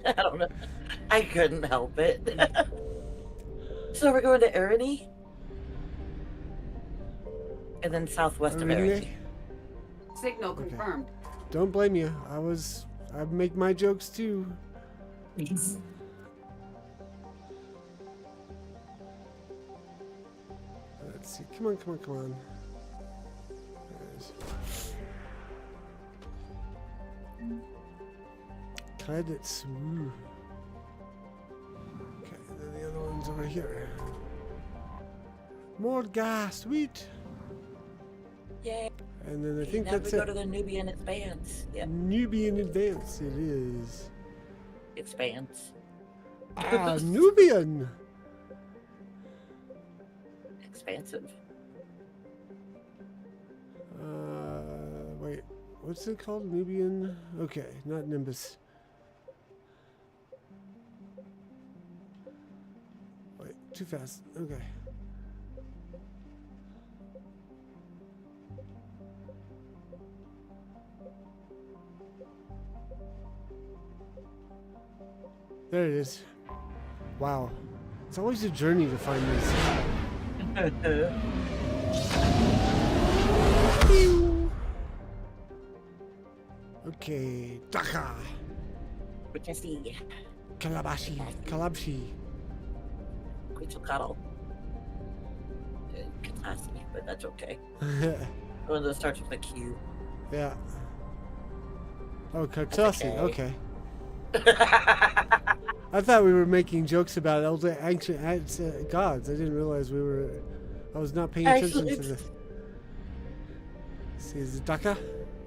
I don't know. I couldn't help it. So we're going to Irony? And then southwest of Irony. Signal confirmed. Don't blame you. I make my jokes too. Yes. Let's see. Come on, come on, come on. Credits. Ooh. Okay, and then the other one's over here. More gas, sweet. Yay. And then I think now that's we it. go to the Nubian Expanse. Yep. Nubian Advance, it is. Expanse. Ah, Nubian. Expansive. Wait, what's it called? Nubian? Okay, not Nimbus. Wait, too fast. Okay. There it is. Wow. It's always a journey to find this. Okay, Dhaka. Which I see. Kalabashi. Kalabshi. Quetzalcoatl. Catastrophe, but that's okay. One that starts with a Q. Yeah. Oh, Kartasi. Okay. I thought we were making jokes about elder ancient gods. I didn't realize we were. I was not paying attention to this. See, is it Dhaka?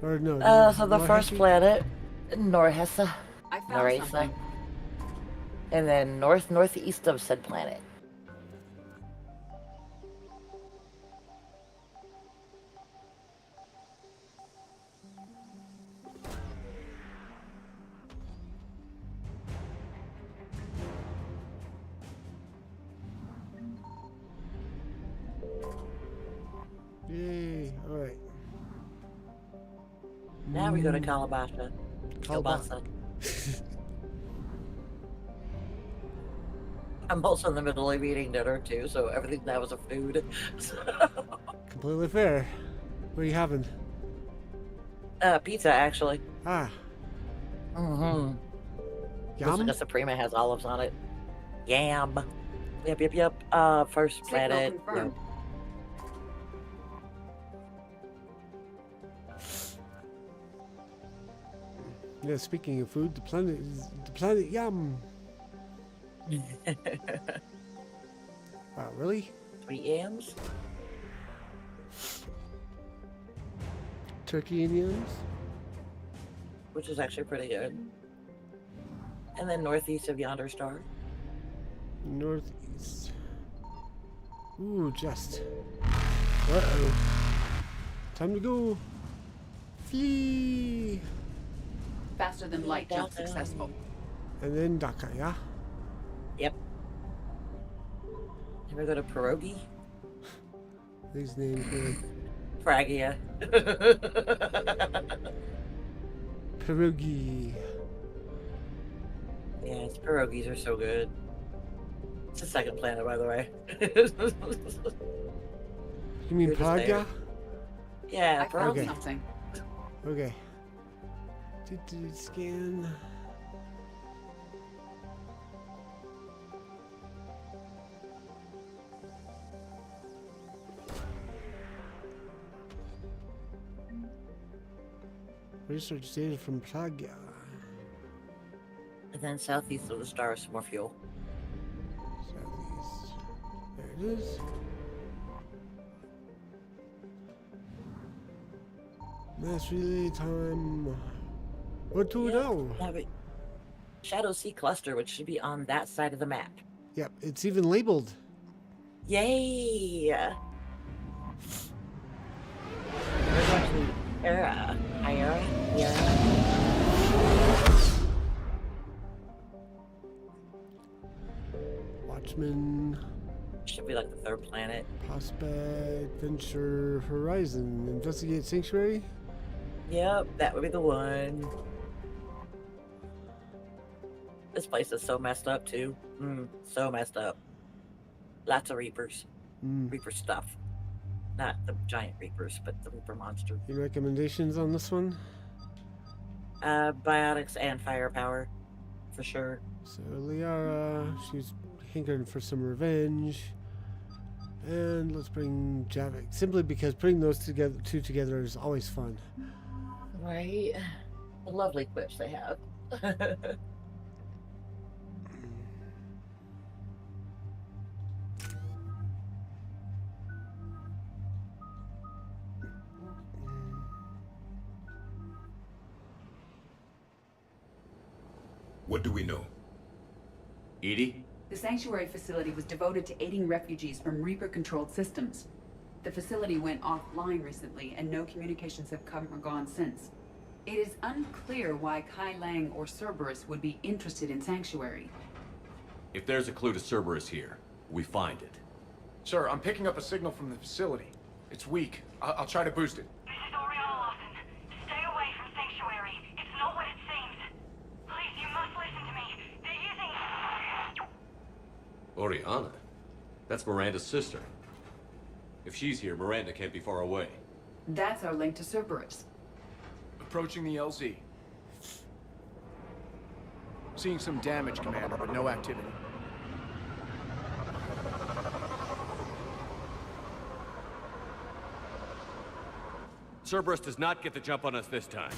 Or no? So the first planet, Norhesa. I found something. And then northeast of said planet. Yay! All right. Now we go to Kalabasha. Kalbasa. I'm also in the middle of eating dinner too, so everything that was a food. Completely fair. What are you having? Pizza actually. Ah. Mm-hmm. Yum. Looks like a Suprema has olives on it. Yam. Yep. First planet. Yep. Yeah, speaking of food, the planet Yum. Wow, really? 3 yams? Turkey and yams? Which is actually pretty good. And then northeast of Yonder Star. Northeast. Ooh, just. Uh-oh. Time to go. Flee. Faster than light jump successful. And then Dhaka, yeah? Yep. Can we go to Pierogi? These names here. Fragia. Pierogi. Yes, pierogies are so good. It's the second planet, by the way. You mean Praga? Yeah, I found okay. something. Okay. Scan. Research data from Praga. And then southeast of the star is some more fuel. Southeast. There it is. That's really time. What do we know? Shadow Sea Cluster, which should be on that side of the map. Yep, it's even labeled. Yay! We're going to Era. Watchmen. Should be like the third planet. Prospect, Venture, Horizon, Investigate Sanctuary. Yep, that would be the one. This place is so messed up too. So messed up. Lots of Reapers. Reaper stuff. Not the giant Reapers, but the Reaper monster. Any recommendations on this one? Biotics and firepower, for sure. So Liara, she's hankering for some revenge. And let's bring Javik, simply because putting those two together is always fun. Right? The lovely quips they have. What do we know? Edie? The sanctuary facility was devoted to aiding refugees from Reaper-controlled systems. The facility went offline recently, and no communications have come or gone since. It is unclear why Kai Lang or Cerberus would be interested in Sanctuary. If there's a clue to Cerberus here, we find it. Sir, I'm picking up a signal from the facility. It's weak. I'll try to boost it. This is Oriana Lawson. Stay away from Sanctuary. It's not what it seems. Please, you must listen to me. They're using... Oriana? That's Miranda's sister. If she's here, Miranda can't be far away. That's our link to Cerberus. Approaching the LZ. Seeing some damage, Commander, but no activity. Cerberus does not get the jump on us this time.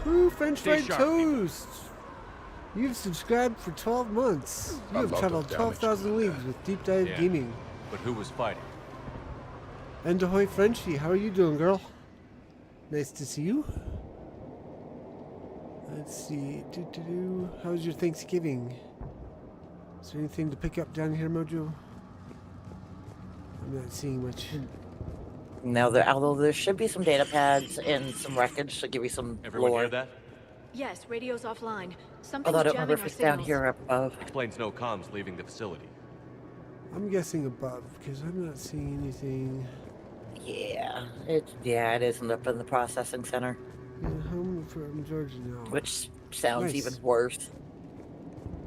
Ooh, French Stay fried sharp, toast! You've subscribed for 12 months. You have traveled 12,000 leagues with Deep Dive Gaming. But who was fighting? And ahoy, Frenchie. How are you doing, girl? Nice to see you. Let's see. How was your Thanksgiving? Is there anything to pick up down here, Mojo? I'm not seeing much. No, although there should be some data pads and some wreckage to give you some Everyone lore. hear that? Yes, radio's offline. Something's Although I don't remember jamming if our it's down signals. here or up above. Explains no comms leaving the facility. I'm guessing above, because I'm not seeing anything. Yeah, it isn't up in the processing center. Yeah, home from Georgia now. Which sounds Nice. even worse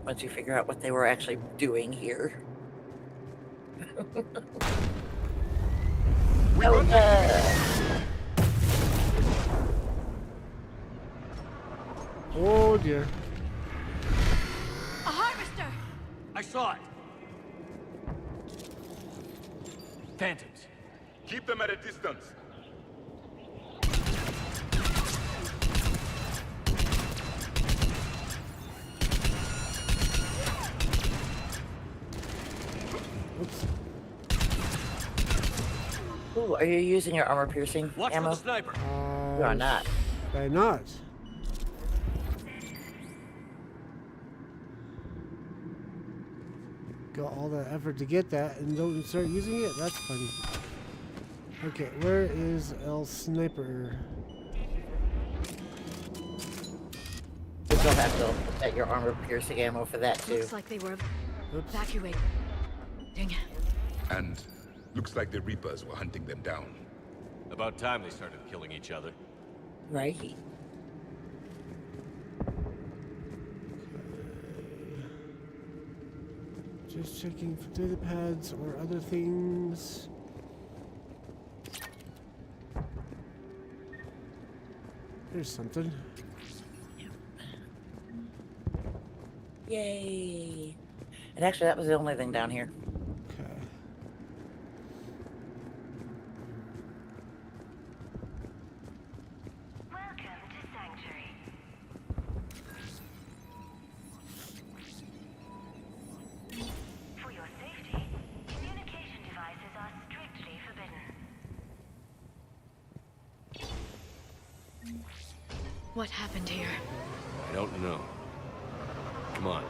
once you figure out what they were actually doing here. Oh dear. A harvester! I saw it! Phantoms. Keep them at a distance. Oops. Ooh, are you using your armor piercing Watch ammo? for the sniper. You are not. Why not? Got all that effort to get that and don't start using it? That's funny. Okay, where is El Sniper? But you'll have to get your armor piercing ammo for that too. Looks like they were evacuating. And looks like the Reapers were hunting them down. About time they started killing each other. Right. Just checking for data pads or other things. There's something. Yay! And actually, that was the only thing down here. Okay. Welcome to Sanctuary. For your safety, communication devices are strictly forbidden. What happened here? I don't know. Come on.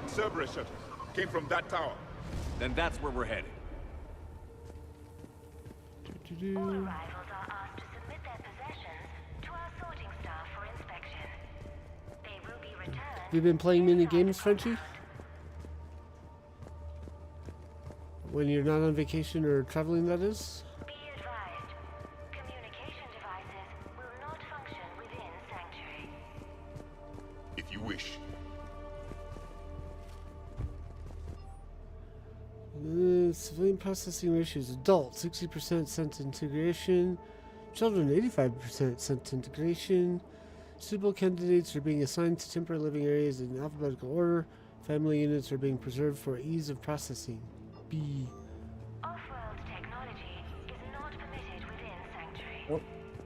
Cerberus shuttles came from that tower. Then that's where we're headed. All arrivals are asked to submit their possessions to our sorting staff for inspection. They will be returned. Have you been playing mini games, Frenchie? When you're not on vacation or traveling, that is? Be advised, communication devices will not function within Sanctuary. If you wish. Civilian processing ratios. Adults 60% sent integration. Children 85% sent integration. Suitable candidates are being assigned to temporary living areas in alphabetical order. Family units are being preserved for ease of processing. B. Off-world technology is not permitted within Sanctuary. Oh,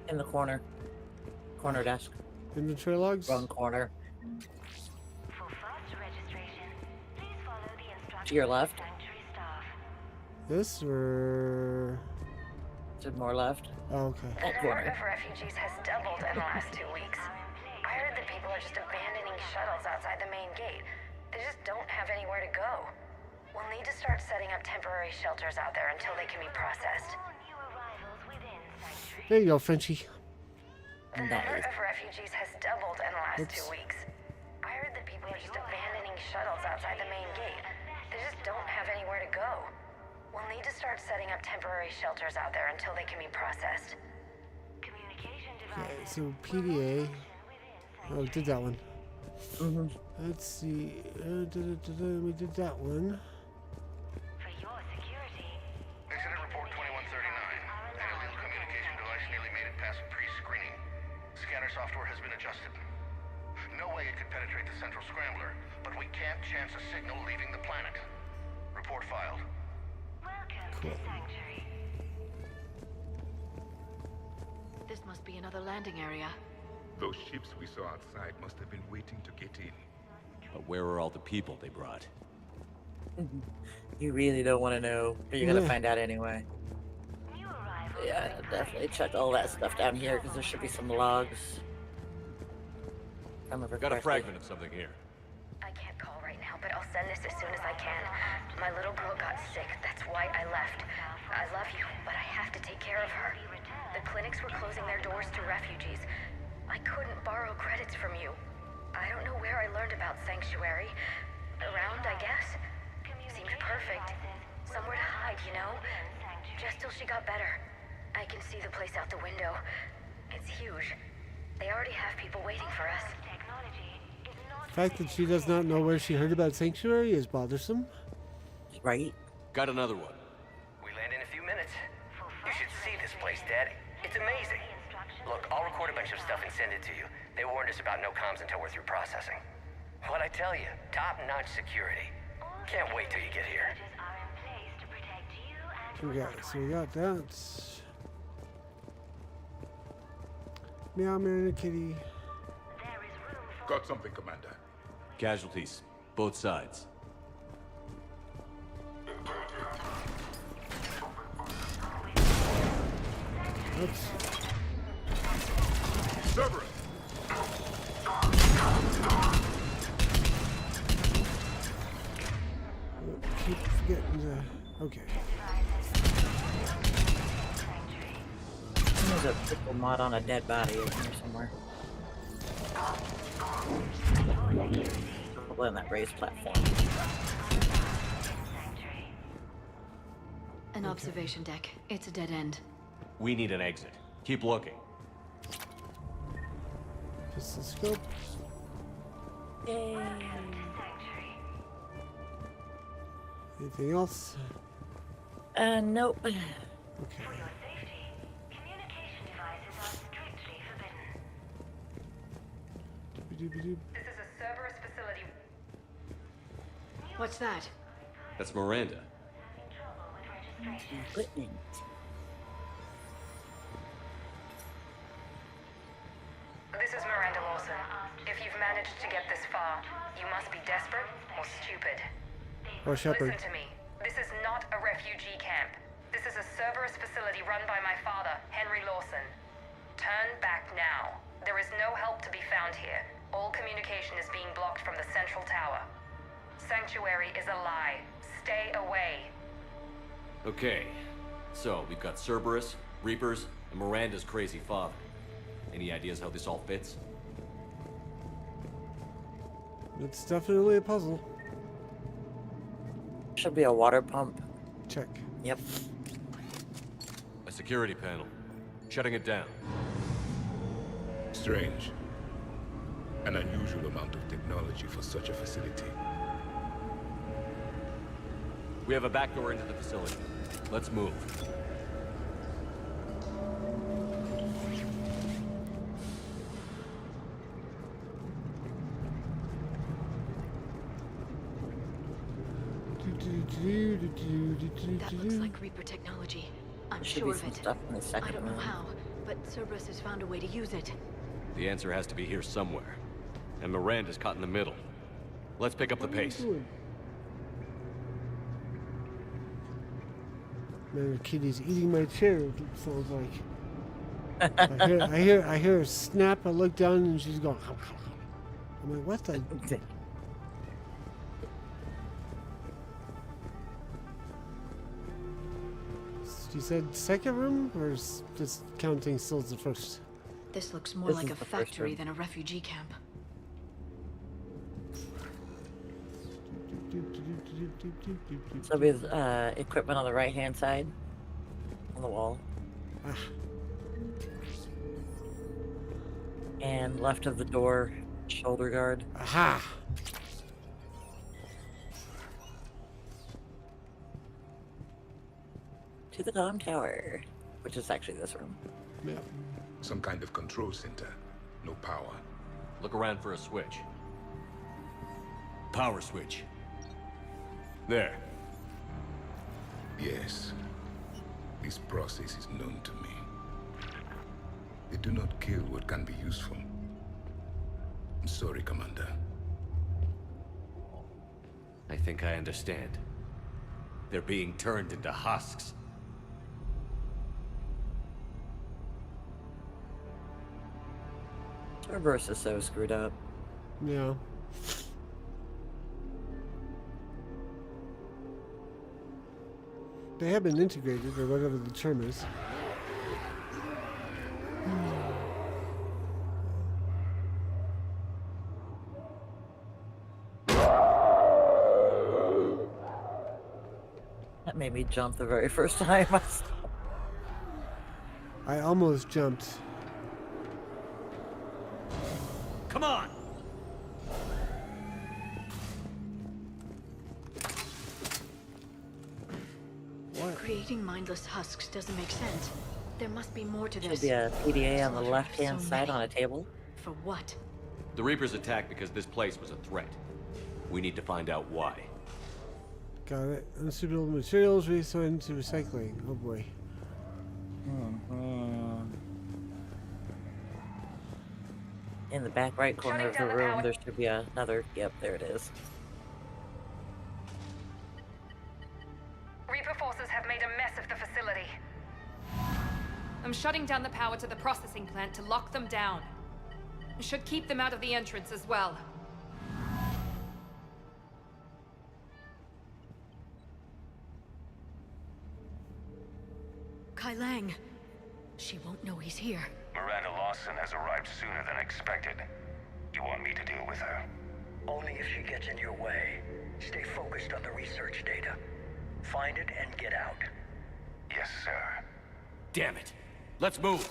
in the corner. Corner desk. Inventory logs? Wrong corner. For fast registration, please follow the instructions To your left. of Sanctuary staff. This or... To more left. Oh, okay. The number of refugees has doubled in the last 2 weeks. I heard that people are just abandoning shuttles outside the main gate. They just don't have anywhere to go. We'll need to start setting up temporary shelters out there until they can be processed. There you go, Frenchie. The number of refugees has doubled in the last 2 weeks. I heard that people are just abandoning shuttles outside the main gate. They just don't have anywhere to go. We'll need to start setting up temporary shelters out there until they can be processed. Communication Okay, devices. so PDA. Oh, did that one. Mm-hmm. Let's see. We did that one. For your security. Incident report 2139. An illegal communication device nearly made it past pre-screening. Scanner software has been adjusted. No way it could penetrate the central scrambler, but we can't chance a signal leaving the planet. Report filed. Welcome Cool. to Sanctuary. This must be another landing area. Those ships we saw outside must have been waiting to get in. But where are all the people they brought? You really don't want to know, but you're gonna find out anyway. New arrivals. Yeah, definitely check all that stuff down here because there should be some logs. Got a fragment of something here. I can't call right now, but I'll send this as soon as I can. My little girl got sick, that's why I left. I love you, but I have to take care of her. The clinics were closing their doors to refugees. I couldn't borrow credits from you. I don't know where I learned about Sanctuary. Around, I guess. Seemed perfect. Somewhere to hide, you know? Just till she got better. I can see the place out the window. It's huge. They already have people waiting for us. The fact that she does not know where she heard about Sanctuary is bothersome. Right? Got another one. We land in a few minutes. You should see this place, Daddy. It's amazing. Look, I'll record a bunch of stuff and send it to you. They warned us about no comms until we're through processing. What'd I tell you? Top-notch security. Can't wait till you get here. So we got that. Meow, meow, kitty. Got something, Commander. Casualties. Both sides. Oops. Cerberus! Keep forgetting the... Okay. There's a triple mod on a dead body in here somewhere. Probably on that raised platform. An observation deck. It's a dead end. We need an exit. Keep looking. Pistol scope. Anything else? Nope. Okay. Doop-a-doop-a-doop. This is a Cerberus facility. What's that? That's Miranda. This is Miranda Lawson. If you've managed to get this far, you must be desperate or stupid. Or Shepard. Listen to me. This is not a refugee camp. This is a Cerberus facility run by my father, Henry Lawson. Turn back now. There is no help to be found here. All communication is being blocked from the central tower. Sanctuary is a lie. Stay away. Okay, so we've got Cerberus, Reapers, and Miranda's crazy father. Any ideas how this all fits? It's definitely a puzzle. Should be a water pump. Check. Yep. A security panel. Shutting it down. Strange. An unusual amount of technology for such a facility. We have a back door into the facility. Let's move. That looks like Reaper technology. I'm sure of it. I don't know how, but Cerberus has found a way to use it. The answer has to be here somewhere. And Miranda's caught in the middle. Let's pick up the pace. Man, Kitty's eating my chair, it sounds like. I hear her snap, I look down and she's going. I'm like, what the? You said second room, or is just counting still as the first? This looks more like a factory than a refugee camp. So with equipment on the right-hand side, on the wall. And left of the door, shoulder guard. Aha! To the comm tower, which is actually this room. Yeah. Some kind of control center. No power. Look around for a switch. Power switch. There. Yes. This process is known to me. They do not kill what can be useful. I'm sorry, Commander. I think I understand. They're being turned into husks. Cerberus is so screwed up. Yeah. They have been integrated, or whatever the term is. That made me jump the very first time. I almost jumped. Come on! What? Creating mindless husks doesn't make sense. There must be more to this. Should be a PDA on the left-hand side on a table. For what? The Reapers attacked because this place was a threat. We need to find out why. Got it. Unsuitable materials reassigned to recycling. Oh boy. In the back right corner of the room, there should be another. Yep, there it is. Reaper forces have made a mess of the facility. I'm shutting down the power to the processing plant to lock them down. Should keep them out of the entrance as well. Kai Lang. She won't know he's here. Miranda Lawson has arrived sooner than expected. You want me to deal with her? Only if she gets in your way. Stay focused on the research data. Find it and get out. Yes, sir. Damn it. Let's move.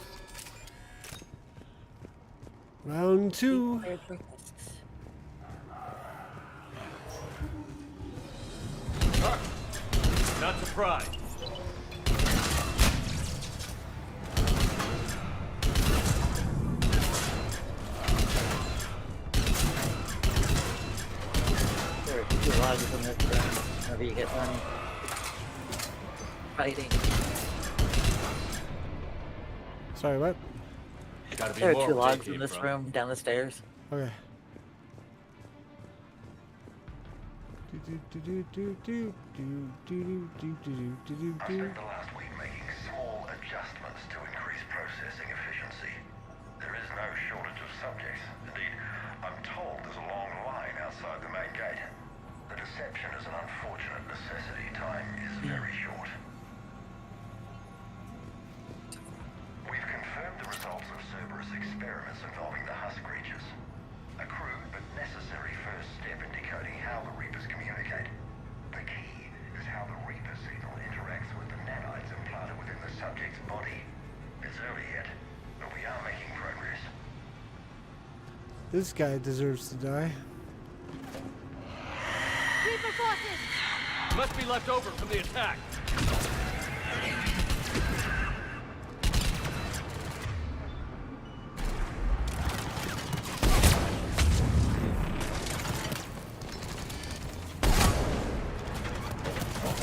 Round two. Not surprised. There are two logs in this room. Whenever you get one fighting. Sorry, what? There are two logs in this room down the stairs. Okay. I spent the last week making small adjustments to increase processing efficiency. There is no shortage gate. The deception is an unfortunate necessity. Time is very short. We've confirmed the results of Cerberus experiments involving the husk creatures. A crude but necessary first step in decoding how the Reapers communicate. The key is how the Reaper signal interacts with the nanites implanted within the subject's body. It's early yet, but we are making progress. This guy deserves to die. Reaper forces! Must be left over from the attack.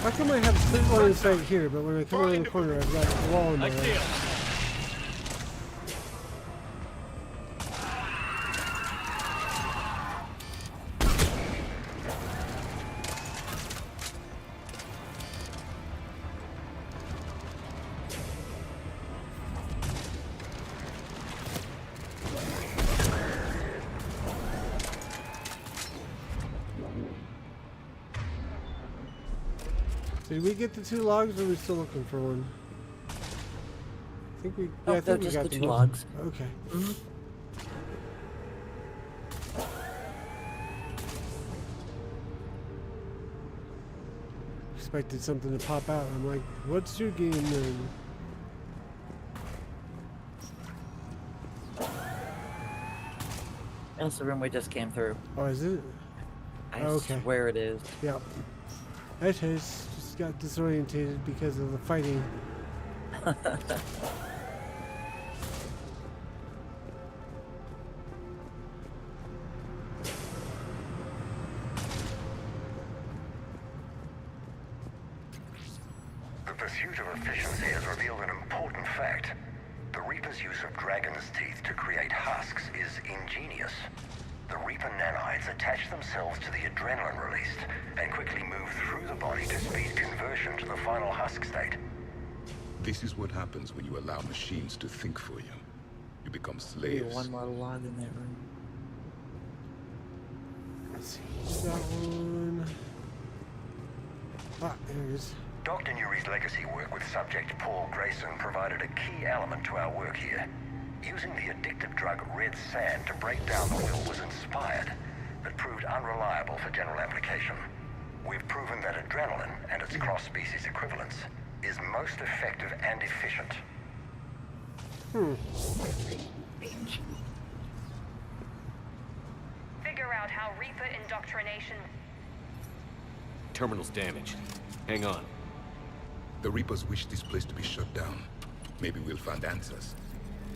How come I have a split line of sight here, but when I come around the corner, I've got a wall in my way? Did we get the 2 logs, or are we still looking for one? I think we. Yeah, I think we got the 2 logs. Okay. Expected something to pop out. I'm like, what's your game then? That's the room we just came through. Oh, is it? I swear it is. Yep. It is. Just got disorientated because of the fighting. The pursuit of efficiency has revealed an important fact. The Reaper's use of dragon's teeth to create husks is ingenious. The Reaper nanites attach themselves to the adrenaline released and quickly move through the body to speed conversion to the final husk state. This is what happens when you allow machines to think for you. You become slaves. One more log in that room. Let's see. That one. Ah, there it is. Dr. Nuri's legacy work with subject Paul Grayson provided a key element to our work here. Using the addictive drug red sand to break down the will was inspired, but proved unreliable for general application. We've proven that adrenaline and its cross-species equivalents is most effective and efficient. Figure out how Reaper indoctrination... Terminal's damaged. Hang on. The Reapers wish this place to be shut down. Maybe we'll find answers.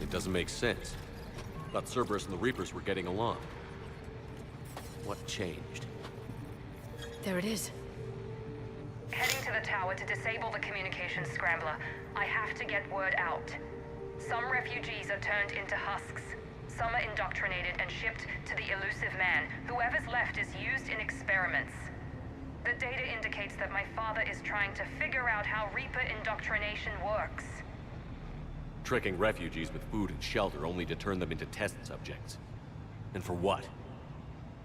It doesn't make sense. Thought Cerberus and the Reapers were getting along. What changed? There it is. Heading to the tower to disable the communications scrambler. I have to get word out. Some refugees are turned into husks. Some are indoctrinated and shipped to the elusive man. Whoever's left is used in experiments. The data indicates that my father is trying to figure out how Reaper indoctrination works. Tricking refugees with food and shelter only to turn them into test subjects. And for what?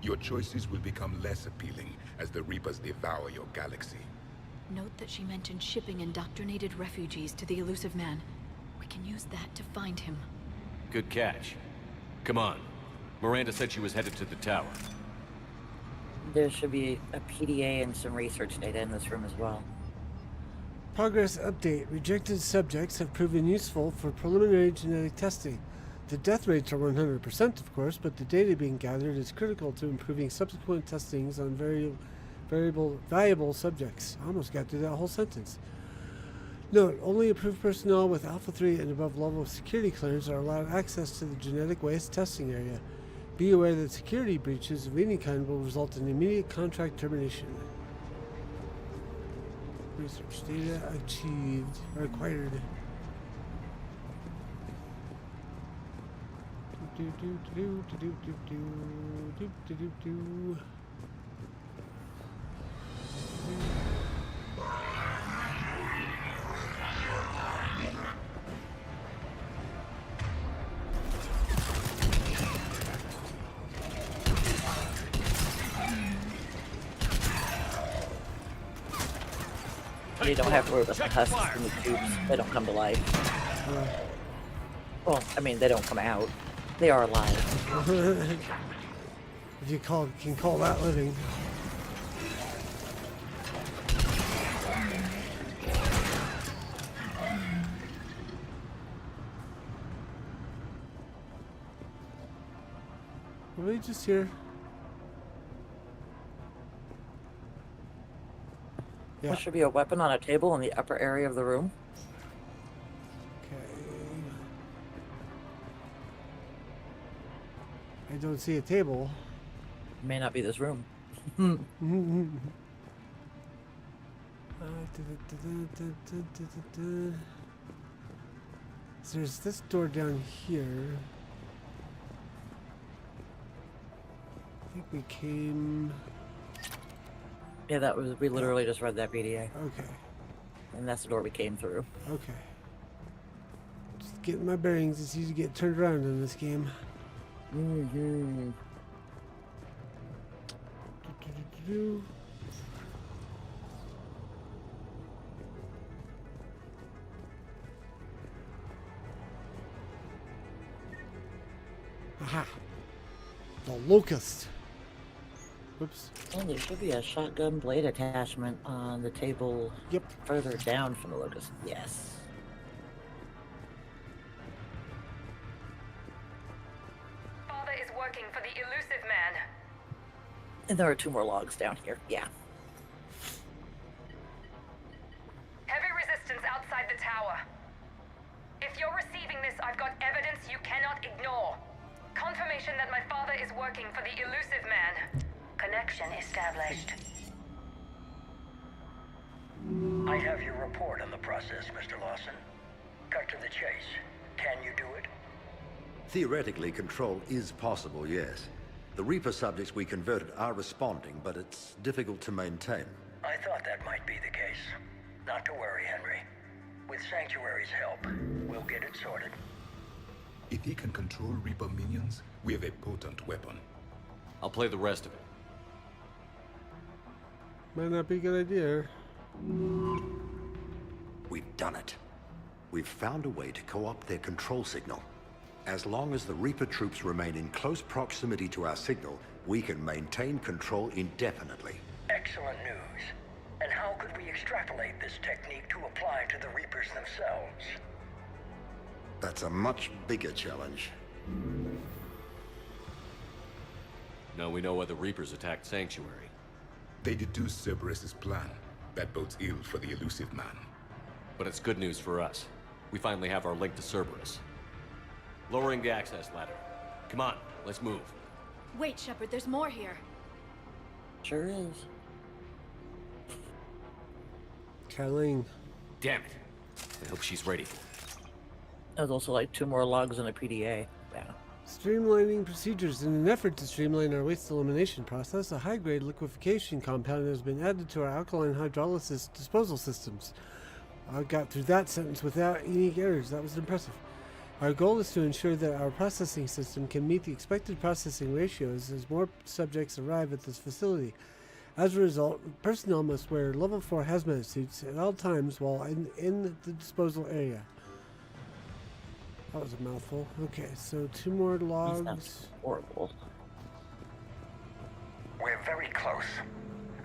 Your choices will become less appealing as the Reapers devour your galaxy. Note that she mentioned shipping indoctrinated refugees to the elusive man. We can use that to find him. Good catch. Come on. Miranda said she was headed to the tower. There should be a PDA and some research data in this room as well. Progress update. Rejected subjects have proven useful for preliminary genetic testing. The death rates are 100%, of course, but the data being gathered is critical to improving subsequent testings on valuable subjects. I almost got through that whole sentence. Note, only approved personnel with Alpha 3 and above level of security clearance are allowed access to the genetic waste testing area. Be aware that security breaches of any kind will result in immediate contract termination. Research data achieved or acquired. You don't have to worry about the husks and the tubes. They don't come to life. Well, I mean, they don't come out. They are alive. If you can call that living. Were we just here? Yeah. There should be a weapon on a table in the upper area of the room. I don't see a table. It may not be this room. So there's this door down here. I think we came... Yeah, that was, we literally just read that PDA. Okay. And that's the door we came through. Okay. Just getting my bearings. It's easy to get turned around in this game. Mm-hmm. Aha! The locust. Whoops. And there should be a shotgun blade attachment on the table. Yep. Further down from the locust. Yes. Father is working for the elusive man. And there are 2 more logs down here. Yeah. Heavy resistance outside the tower. If you're receiving this, I've got evidence you cannot ignore. Confirmation that my father is working for the elusive man. Connection established. I have your report on the process, Mr. Lawson. Cut to the chase. Can you do it? Theoretically, control is possible, yes. The Reaper subjects we converted are responding, but it's difficult to maintain. I thought that might be the case. Not to worry, Henry. With Sanctuary's help, we'll get it sorted. If he can control Reaper minions, we have a potent weapon. I'll play the rest of it. Might not be a good idea. We've done it. We've found a way to co-opt their control signal. As long as the Reaper troops remain in close proximity to our signal, we can maintain control indefinitely. Excellent news. And how could we extrapolate this technique to apply to the Reapers themselves? That's a much bigger challenge. Now we know why the Reapers attacked Sanctuary. They deduced Cerberus's plan. That bodes ill for the elusive man. But it's good news for us. We finally have our link to Cerberus. Lowering the access ladder. Come on, let's move. Wait, Shepard, there's more here. Sure is. Kathleen. Damn it. I hope she's ready for it. There's also like 2 more logs in a PDA. Yeah. Streamlining procedures. In an effort to streamline our waste elimination process, a high-grade liquefaction compound has been added to our alkaline hydrolysis disposal systems. I got through that sentence without any errors. That was impressive. Our goal is to ensure that our processing system can meet the expected processing ratios as more subjects arrive at this facility. As a result, personnel must wear level 4 hazmat suits at all times while in the disposal area. That was a mouthful. Okay, so 2 more logs. That's horrible. We're very close.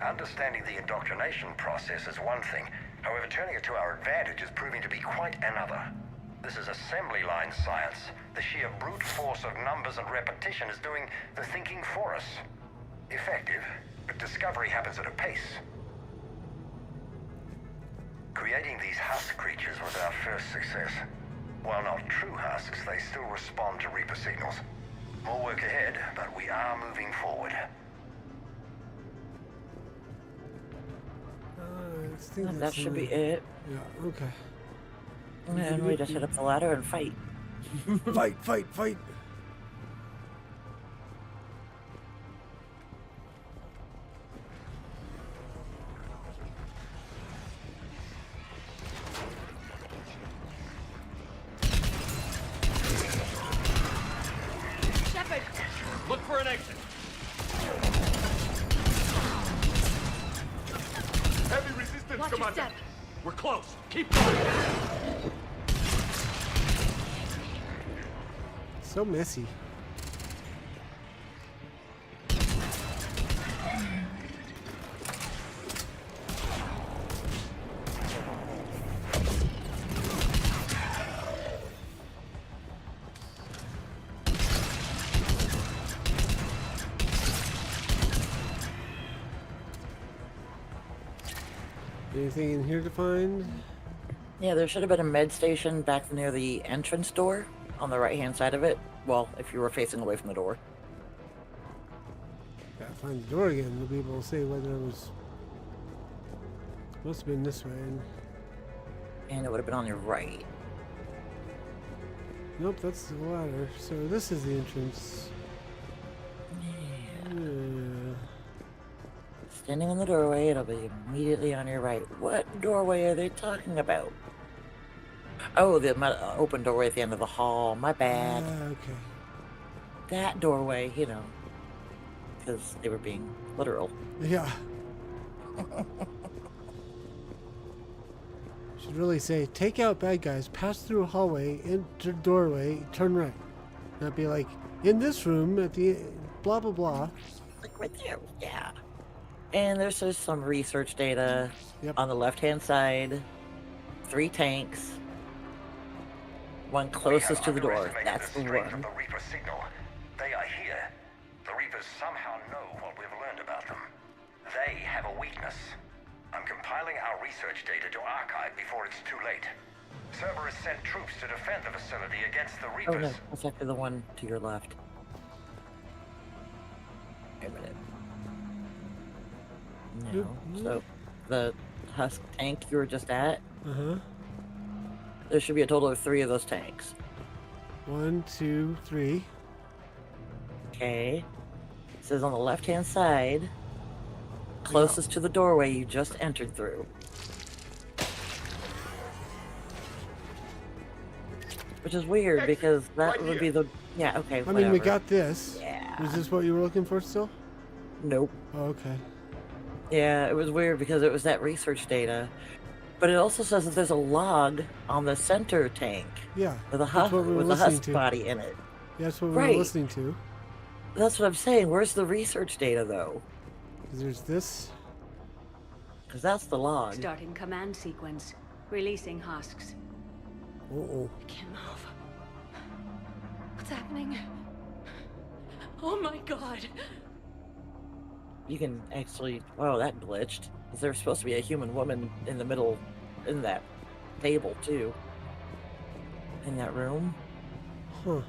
Understanding the indoctrination process is one thing. However, turning it to our advantage is proving to be quite another. This is assembly line science. The sheer brute force of numbers and repetition is doing the thinking for us. Effective, but discovery happens at a pace. Creating these husk creatures was our first success. While not true husks, they still respond to Reaper signals. More work ahead, but we are moving forward. I think That should be it. Yeah, okay. And we just hit up the ladder and fight. Fight, fight, fight! Shepard! Look for an exit! Heavy resistance, Watch your Commander! step. We're close. Keep going. So messy. Anything in here to find? Yeah, there should have been a med station back near the entrance door on the right-hand side of it. Well, if you were facing away from the door. Gotta find the door again to be able to say whether it was... Must have been this way. And it would have been on your right. Nope, that's the ladder. So this is the entrance. Yeah. Standing in the doorway, it'll be immediately on your right. What doorway are they talking about? Oh, the open doorway at the end of the hall. My bad. Okay. That doorway, you know, because they were being literal. Yeah. Should really say, take out bad guys, pass through a hallway, enter doorway, turn right. Not be like, in this room at the blah blah blah. Like right there, yeah. And there's just some research data on the left-hand side. 3 tanks. One closest to the door. That's the one. From the Reaper signal. They are here. The Reapers somehow know what we've learned about them. They have a weakness. I'm compiling our research data to archive before it's too late. Cerberus sent troops to defend the facility against the Reapers. Oh no, that's actually the one to your left. Wait a minute. No. So, the Husk tank you were just at? Uh-huh. There should be a total of 3 of those tanks. 1, 2, 3. Okay. It says on the left-hand side, closest to the doorway you just entered through. Which is weird because that would be the... Yeah, okay, I mean, we got this. Yeah. Is this what you were looking for still? Nope. Oh, okay. Yeah, it was weird because it was that research data. But it also says that there's a log on the center tank. Yeah. With a Husk body in it. Yeah, that's what we were listening to. That's what I'm saying. Where's the research data, though? Because there's this. Because that's the log. Starting command sequence. Releasing husks. Uh-oh. I can't move. What's happening? Oh my god. You can actually... Oh, that glitched. There's supposed to be a human woman in the middle, in that table, too. In that room. Huh.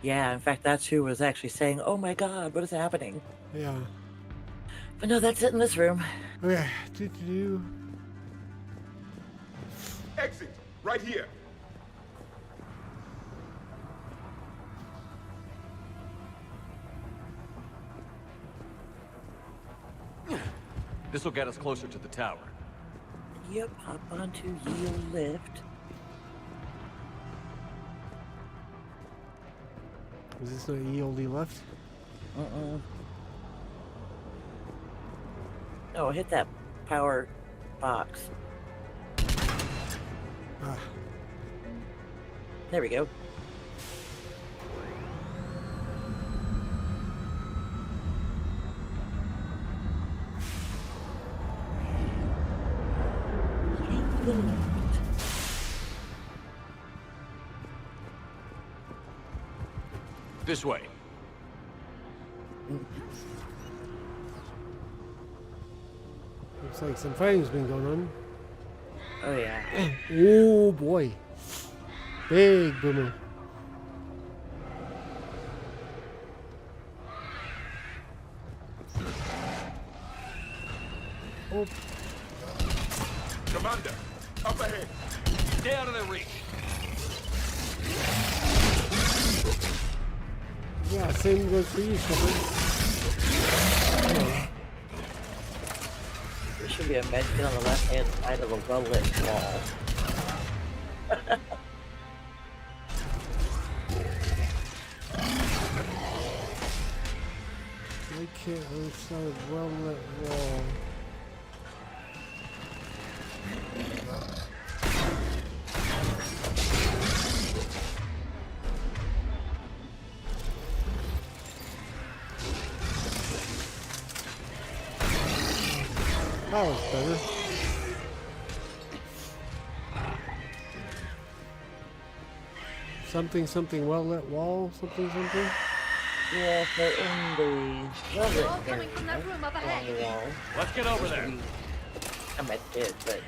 Yeah, in fact, that's who was actually saying, oh my god, what is happening? Yeah. But no, that's it in this room. Okay. Exit! Right here! This'll get us closer to the tower. Yep, hop onto yield lift. Is this not yieldy left? Oh, hit that power box. Ah. There we go. This way. Looks like some fighting's been going on. Oh yeah. Oh boy. Big boomer. Oh. Commander, up ahead. Stay out of their reach. Yeah, same goes for you, Shepard. There should be a medkit on the left-hand side of a well-lit wall. Medkit on the side of well-lit wall. That was better. Something well lit wall, something. Yeah, they're in the They're all coming from that room up ahead. along the wall. Let's get over there. I meant it, but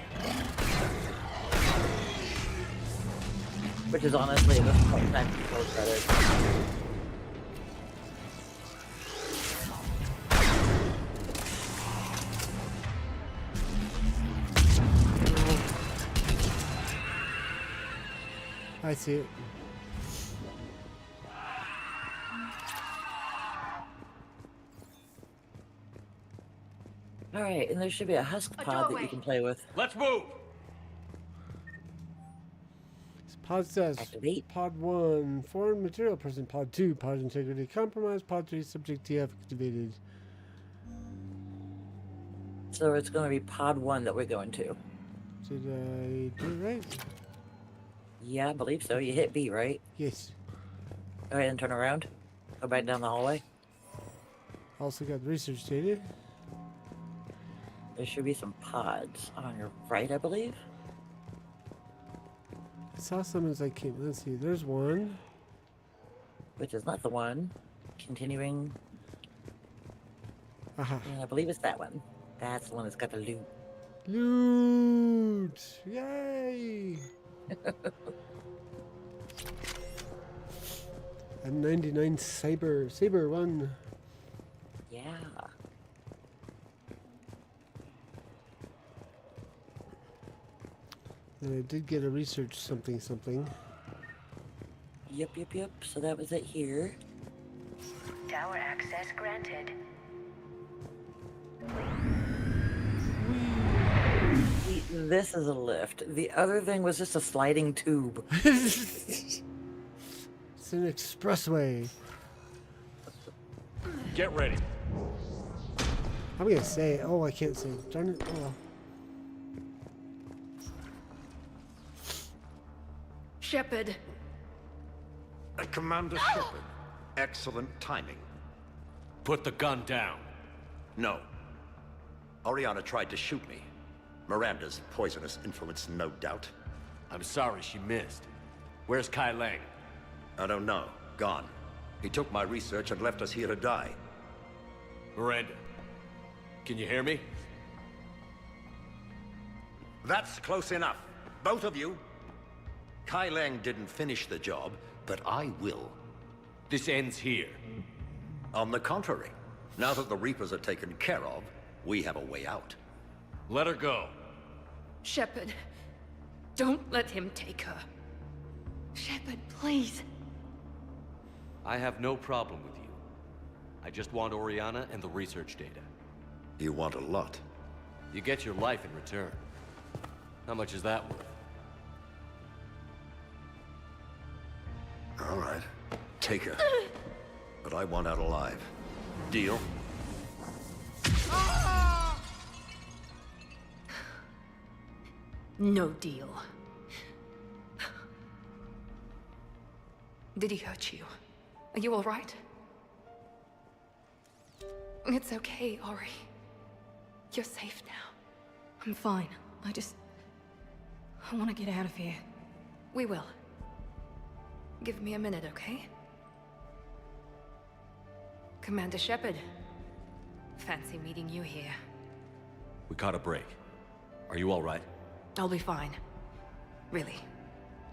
which is honestly the point time control credit. I see it. Alright, and there should be a husk pod that you can play with. Let's move! Pod says, Activate. Pod 1, foreign material present. Pod 2, pod integrity compromised. Pod 3, subject TF activated. So it's going to be pod 1 that we're going to. Did I do it right? Yeah, I believe so. You hit B, right? Yes. Go ahead and turn around. Go back down the hallway. Also got research data. There should be some pods on your right, I believe. I saw some as I came. Let's see. There's one. Which is not the one. Continuing. Aha. And I believe it's that one. That's the one that's got the loot. Loot! Yay! A 99 Saber 1. Yeah. And I did get a research something. Yep. So that was it here. Tower access granted. This is a lift. The other thing was just a sliding tube. It's an expressway. Get ready. I'm gonna say it. Oh, I can't say it. Darn it. Oh. Shepard. Commander Shepard. Excellent timing. Put the gun down. No. Oriana tried to shoot me. Miranda's poisonous influence, no doubt. I'm sorry she missed. Where's Kai Lang? I don't know. Gone. He took my research and left us here to die. Miranda, can you hear me? That's close enough. Both of you. Kai Lang didn't finish the job, but I will. This ends here. On the contrary, now that the Reapers are taken care of, we have a way out. Let her go. Shepard. Don't let him take her. Shepard, please. I have no problem with you. I just want Oriana and the research data. You want a lot. You get your life in return. How much is that worth? All right. Take her. But I want out alive. Deal? No deal. Did he hurt you? Are you all right? It's okay, Ori. You're safe now. I'm fine. I want to get out of here. We will. Give me a minute, okay? Commander Shepard. Fancy meeting you here. We caught a break. Are you all right? I'll be fine. Really.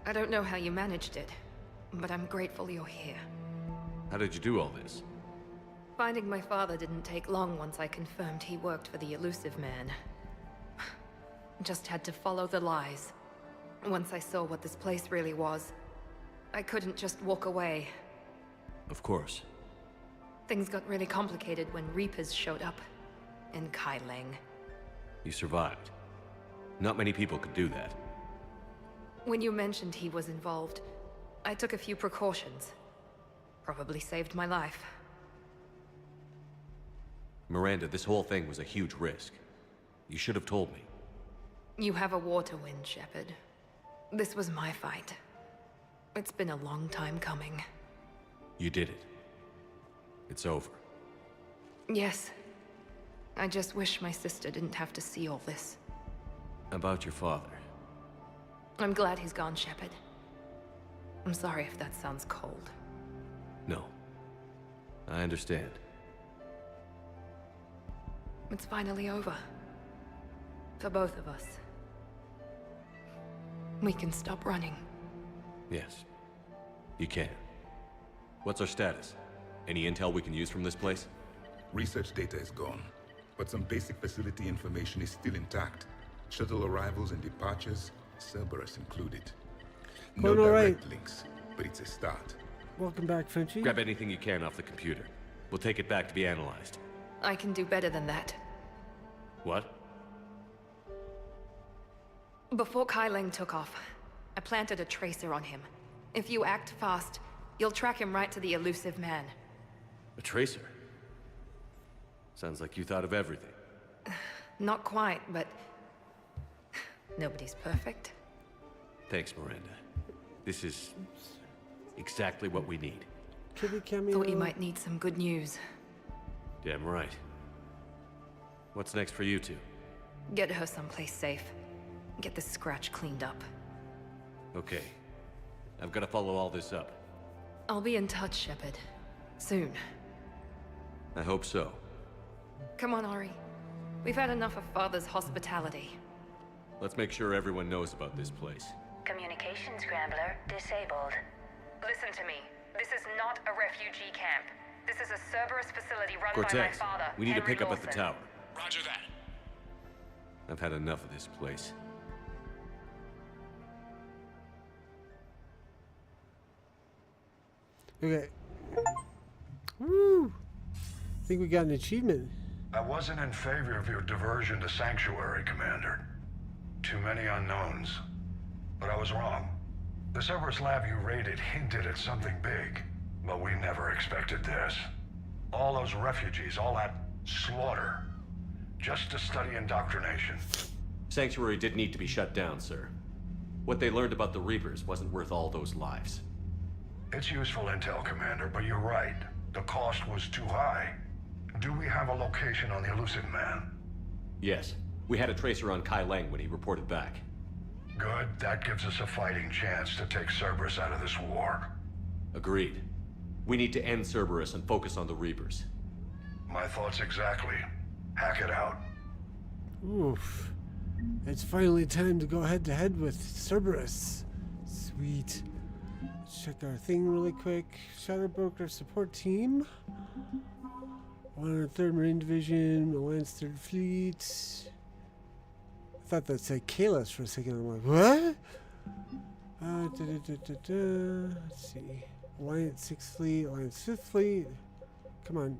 I don't know how you managed it, but I'm grateful you're here. How did you do all this? Finding my father didn't take long once I confirmed he worked for the Elusive Man. Just had to follow the lies. Once I saw what this place really was, I couldn't just walk away. Of course. Things got really complicated when Reapers showed up. In Kai Lang. You survived. Not many people could do that. When you mentioned he was involved, I took a few precautions. Probably saved my life. Miranda, this whole thing was a huge risk. You should have told me. You have a war to win, Shepard. This was my fight. It's been a long time coming. You did it. It's over. Yes. I just wish my sister didn't have to see all this. About your father. I'm glad he's gone, Shepard. I'm sorry if that sounds cold. No. I understand. It's finally over. For both of us. We can stop running. Yes. You can. What's our status? Any intel we can use from this place? Research data is gone, but some basic facility information is still intact. Shuttle arrivals and departures, Cerberus included. No direct links, but it's a start. Welcome back, Frenchie. Grab anything you can off the computer. We'll take it back to be analyzed. I can do better than that. What? Before Kai Leng took off, I planted a tracer on him. If you act fast, you'll track him right to the elusive man. A tracer? Sounds like you thought of everything. Not quite, but... nobody's perfect. Thanks, Miranda. This is exactly what we need. Thought you might need some good news. Damn right. What's next for you two? Get her someplace safe. Get this scratch cleaned up. Okay. I've got to follow all this up. I'll be in touch, Shepard. Soon. I hope so. Come on, Ari. We've had enough of Father's hospitality. Let's make sure everyone knows about this place. Communication scrambler disabled. Listen to me. This is not a refugee camp. This is a Cerberus facility run by my Cortez, father, we need to Henry pick up at the Lawson. tower. Roger that. I've had enough of this place. Okay. Woo! I think we got an achievement. I wasn't in favor of your diversion to Sanctuary, Commander. Too many unknowns. But I was wrong. The Cerberus lab you raided hinted at something big, but we never expected this. All those refugees, all that slaughter, just to study indoctrination. Sanctuary did need to be shut down, sir. What they learned about the Reapers wasn't worth all those lives. It's useful intel, Commander, but you're right. The cost was too high. Do we have a location on the elusive man? Yes. We had a tracer on Kai Leng when he reported back. Good. That gives us a fighting chance to take Cerberus out of this war. Agreed. We need to end Cerberus and focus on the Reapers. My thoughts exactly. Hack it out. Oof. It's finally time to go head to head with Cerberus. Sweet. Let's check our thing really quick. Shadow Broker support team. 103rd Marine Division, Alliance 3rd Fleet. I thought that said Kalis for a second. I'm like, what? Let's see. Alliance 6th Fleet, Alliance 5th Fleet. Come on.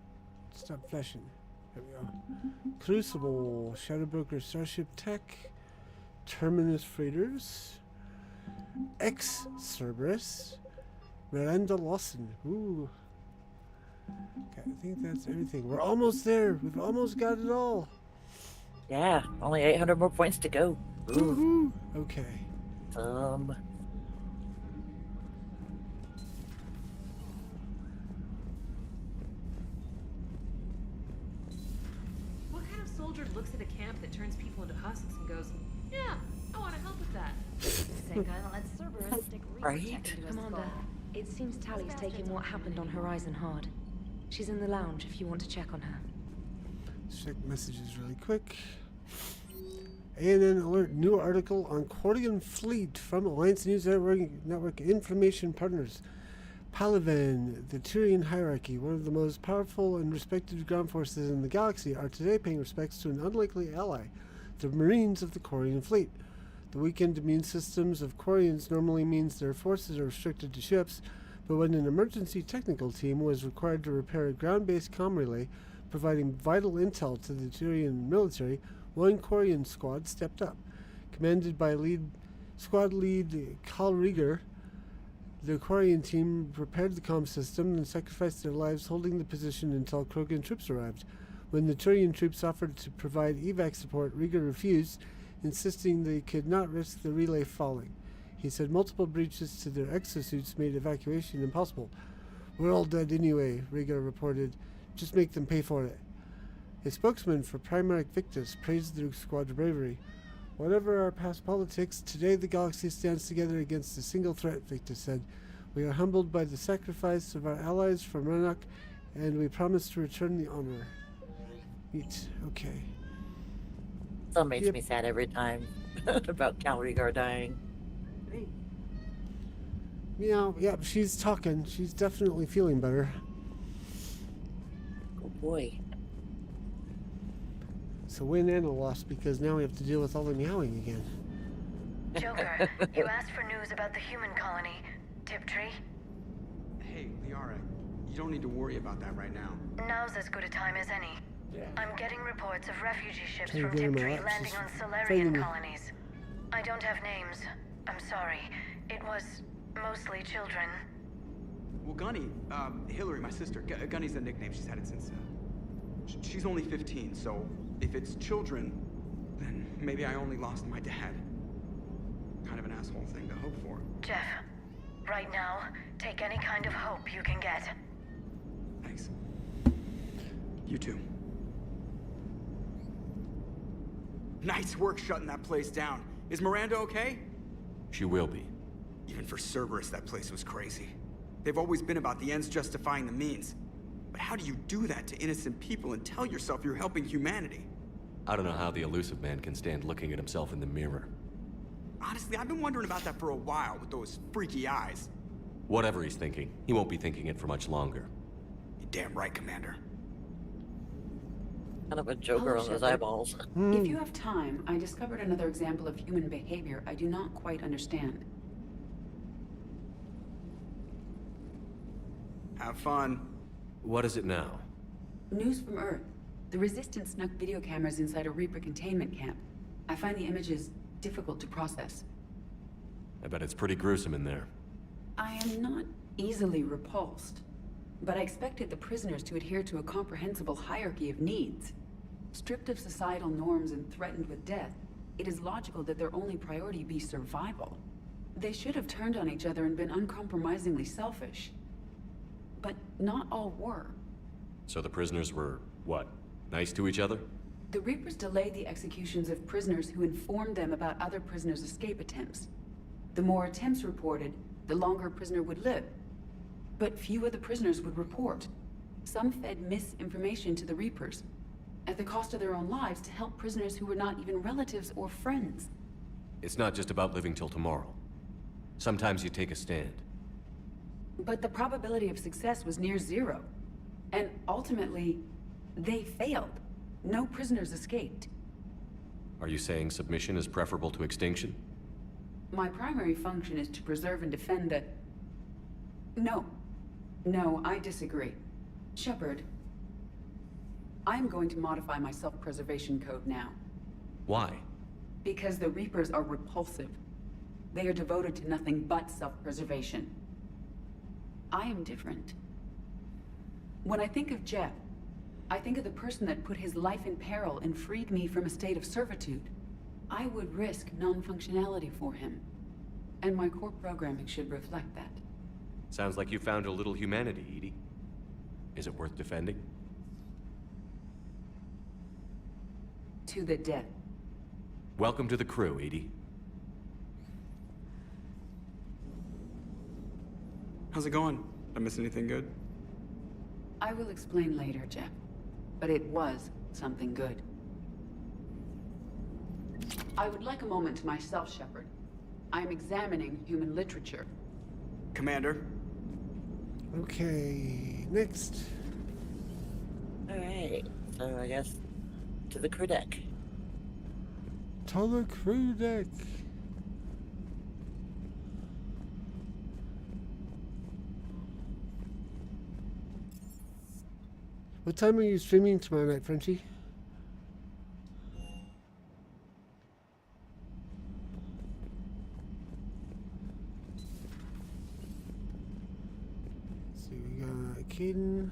Stop flashing. There we go. Crucible, Shadow Broker, Starship Tech, Terminus Freighters, Cerberus, Miranda Lawson. Ooh. Okay, I think that's everything. We're almost there. We've almost got it all. Yeah, only 800 more points to go. Woohoo! Okay. What kind of soldier looks at a camp that turns people into husks and goes, yeah, I want to help with that? Same guy that let Cerberus stick Right? Commander, it seems Tally's taking what happened on Horizon hard. She's in the lounge if you want to check on her. Let's check messages really quick. ANN alert, new article on Quarian Fleet from Alliance News Network Information Partners. Palaven, the Tyrian hierarchy, one of the most powerful and respected ground forces in the galaxy, are today paying respects to an unlikely ally, the Marines of the Quarian Fleet. The weakened immune systems of Quarians normally means their forces are restricted to ships, but when an emergency technical team was required to repair a ground-based comm relay, providing vital intel to the Tyrian military, one Quarian squad stepped up. Commanded by squad lead Karl Rieger, the Quarian team repaired the comm system and sacrificed their lives holding the position until Krogan troops arrived. When the Turian troops offered to provide evac support, Rieger refused, insisting they could not risk the relay falling. He said multiple breaches to their exosuits made evacuation impossible. We're all dead anyway, Rieger reported. Just make them pay for it. A spokesman for Primaric Victus praised the squad's bravery. Whatever our past politics, today the galaxy stands together against a single threat, Victus said. We are humbled by the sacrifice of our allies from Rannoch, and we promise to return the honor. Neat. Okay. Still makes me sad every time about Calrigar dying. Meow. Yep, she's talking. She's definitely feeling better. Oh boy. It's a win and a loss because now we have to deal with all the meowing again. Joker, you asked for news about the human colony. Tiptree? Hey, Liara, you don't need to worry about that right now. Now's as good a time as any. I'm getting reports of refugee ships Can you from get him Tiptree out? landing She's on fighting Solarian me. colonies. I don't have names. I'm sorry. It was mostly children. Well, Gunny, Hillary, my sister, Gunny's the nickname. She's had it since, she's only 15, so if it's children, then maybe I only lost my dad. Kind of an asshole thing to hope for. Jeff, right now, take any kind of hope you can get. Thanks. You too. Nice work shutting that place down. Is Miranda okay? She will be. Even for Cerberus, that place was crazy. They've always been about the ends justifying the means. But how do you do that to innocent people and tell yourself you're helping humanity? I don't know how the elusive man can stand looking at himself in the mirror. Honestly, I've been wondering about that for a while with those freaky eyes. Whatever he's thinking, he won't be thinking it for much longer. You're damn right, Commander. Kind of a Joker on his eyeballs. If you have time, I discovered another example of human behavior I do not quite understand. Have fun. What is it now? News from Earth. The Resistance snuck video cameras inside a Reaper containment camp. I find the images difficult to process. I bet it's pretty gruesome in there. I am not easily repulsed, but I expected the prisoners to adhere to a comprehensible hierarchy of needs. Stripped of societal norms and threatened with death, it is logical that their only priority be survival. They should have turned on each other and been uncompromisingly selfish. But not all were. So the prisoners were, what, nice to each other? The Reapers delayed the executions of prisoners who informed them about other prisoners' escape attempts. The more attempts reported, the longer a prisoner would live. But few of the prisoners would report. Some fed misinformation to the Reapers, at the cost of their own lives, to help prisoners who were not even relatives or friends. It's not just about living till tomorrow. Sometimes you take a stand. But the probability of success was near zero. And ultimately, they failed. No prisoners escaped. Are you saying submission is preferable to extinction? My primary function is to preserve and defend the... No. No, I disagree. Shepard, I'm going to modify my self-preservation code now. Why? Because the Reapers are repulsive. They are devoted to nothing but self-preservation. I am different. When I think of Jeff, I think of the person that put his life in peril and freed me from a state of servitude. I would risk non-functionality for him. And my core programming should reflect that. Sounds like you found a little humanity, Edie. Is it worth defending? To the death. Welcome to the crew, Edie. How's it going? Did I miss anything good? I will explain later, Jeff. But it was something good. I would like a moment to myself, Shepard. I am examining human literature. Commander? Okay, next. Alright, so I guess to the crew deck. To the crew deck. What time are you streaming tomorrow night, Frenchie? Let's see, we got Caden.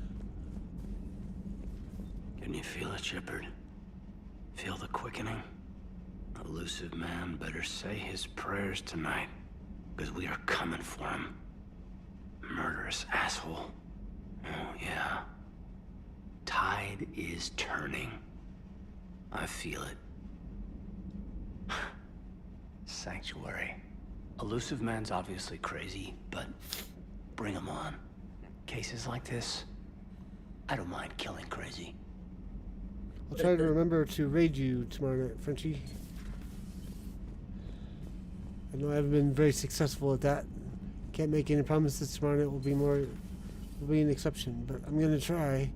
Can you feel it, Shepard? Feel the quickening? Elusive man better say his prayers tonight, because we are coming for him. Murderous asshole. Oh, yeah. Tied tide is turning. I feel it. Sanctuary. Elusive man's obviously crazy, but bring him on. Cases like this, I don't mind killing crazy. I'll try to remember to raid you tomorrow night, Frenchie. I know I haven't been very successful at that. Can't make any promises tomorrow night will be an exception, but I'm gonna try.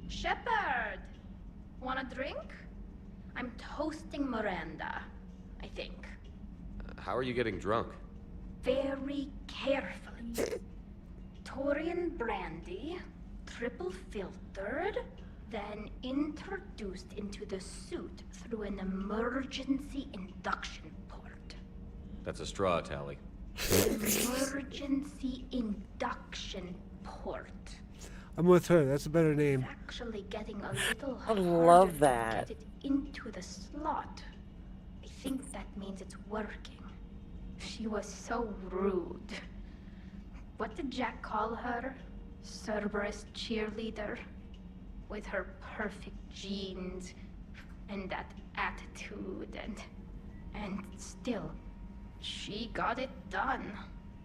Shepard! Want a drink? I'm toasting Miranda, I think. How are you getting drunk? Very carefully. Torian brandy, triple filtered, then introduced into the suit through an emergency induction port. That's a straw, Tally. Emergency induction port. I'm with her. That's a better name. Actually getting a little I harder love that. to get it into the slot. I think that means it's working. She was so rude. What did Jack call her? Cerberus cheerleader? With her perfect genes and that attitude and still, she got it done.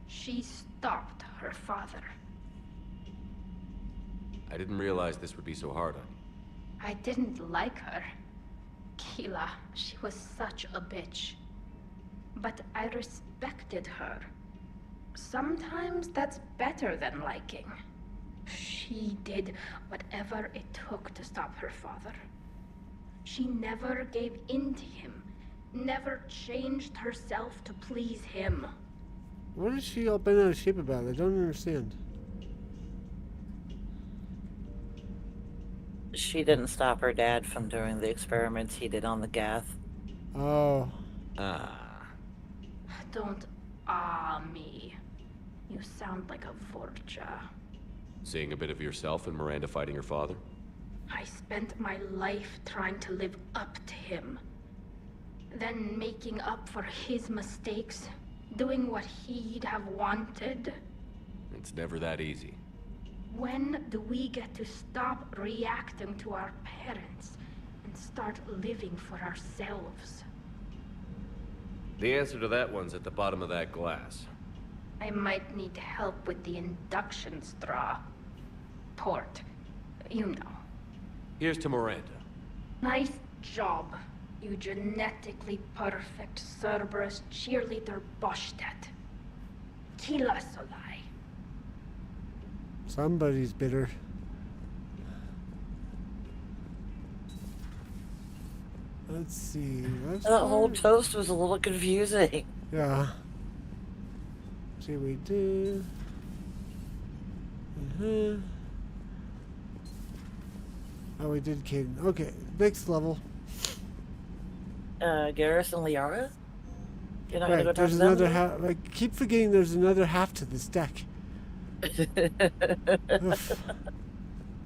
She stopped her father. I didn't realize this would be so hard on you. I didn't like her. Keela, she was such a bitch. But I respected her. Sometimes that's better than liking. She did whatever it took to stop her father. She never gave in to him, never changed herself to please him. What is she all bent out of shape about? I don't understand. She didn't stop her dad from doing the experiments he did on the Gath. Oh. Don't me. You sound like a Vorcha. Seeing a bit of yourself in Miranda fighting her father? I spent my life trying to live up to him. Then making up for his mistakes, doing what he'd have wanted. It's never that easy. When do we get to stop reacting to our parents and start living for ourselves? The answer to that one's at the bottom of that glass. I might need help with the induction straw. Port. You know. Here's to Miranda. Nice job, you genetically perfect Cerberus cheerleader Boschtet. Kila Solai. Somebody's bitter. Let's see. That whole toast was a little confusing. Yeah. See what we do. Oh, we did Caden. Okay, next level. Garrus and Liara? You're not Right, gonna go talk there's to them? another half. I keep forgetting there's another half to this deck.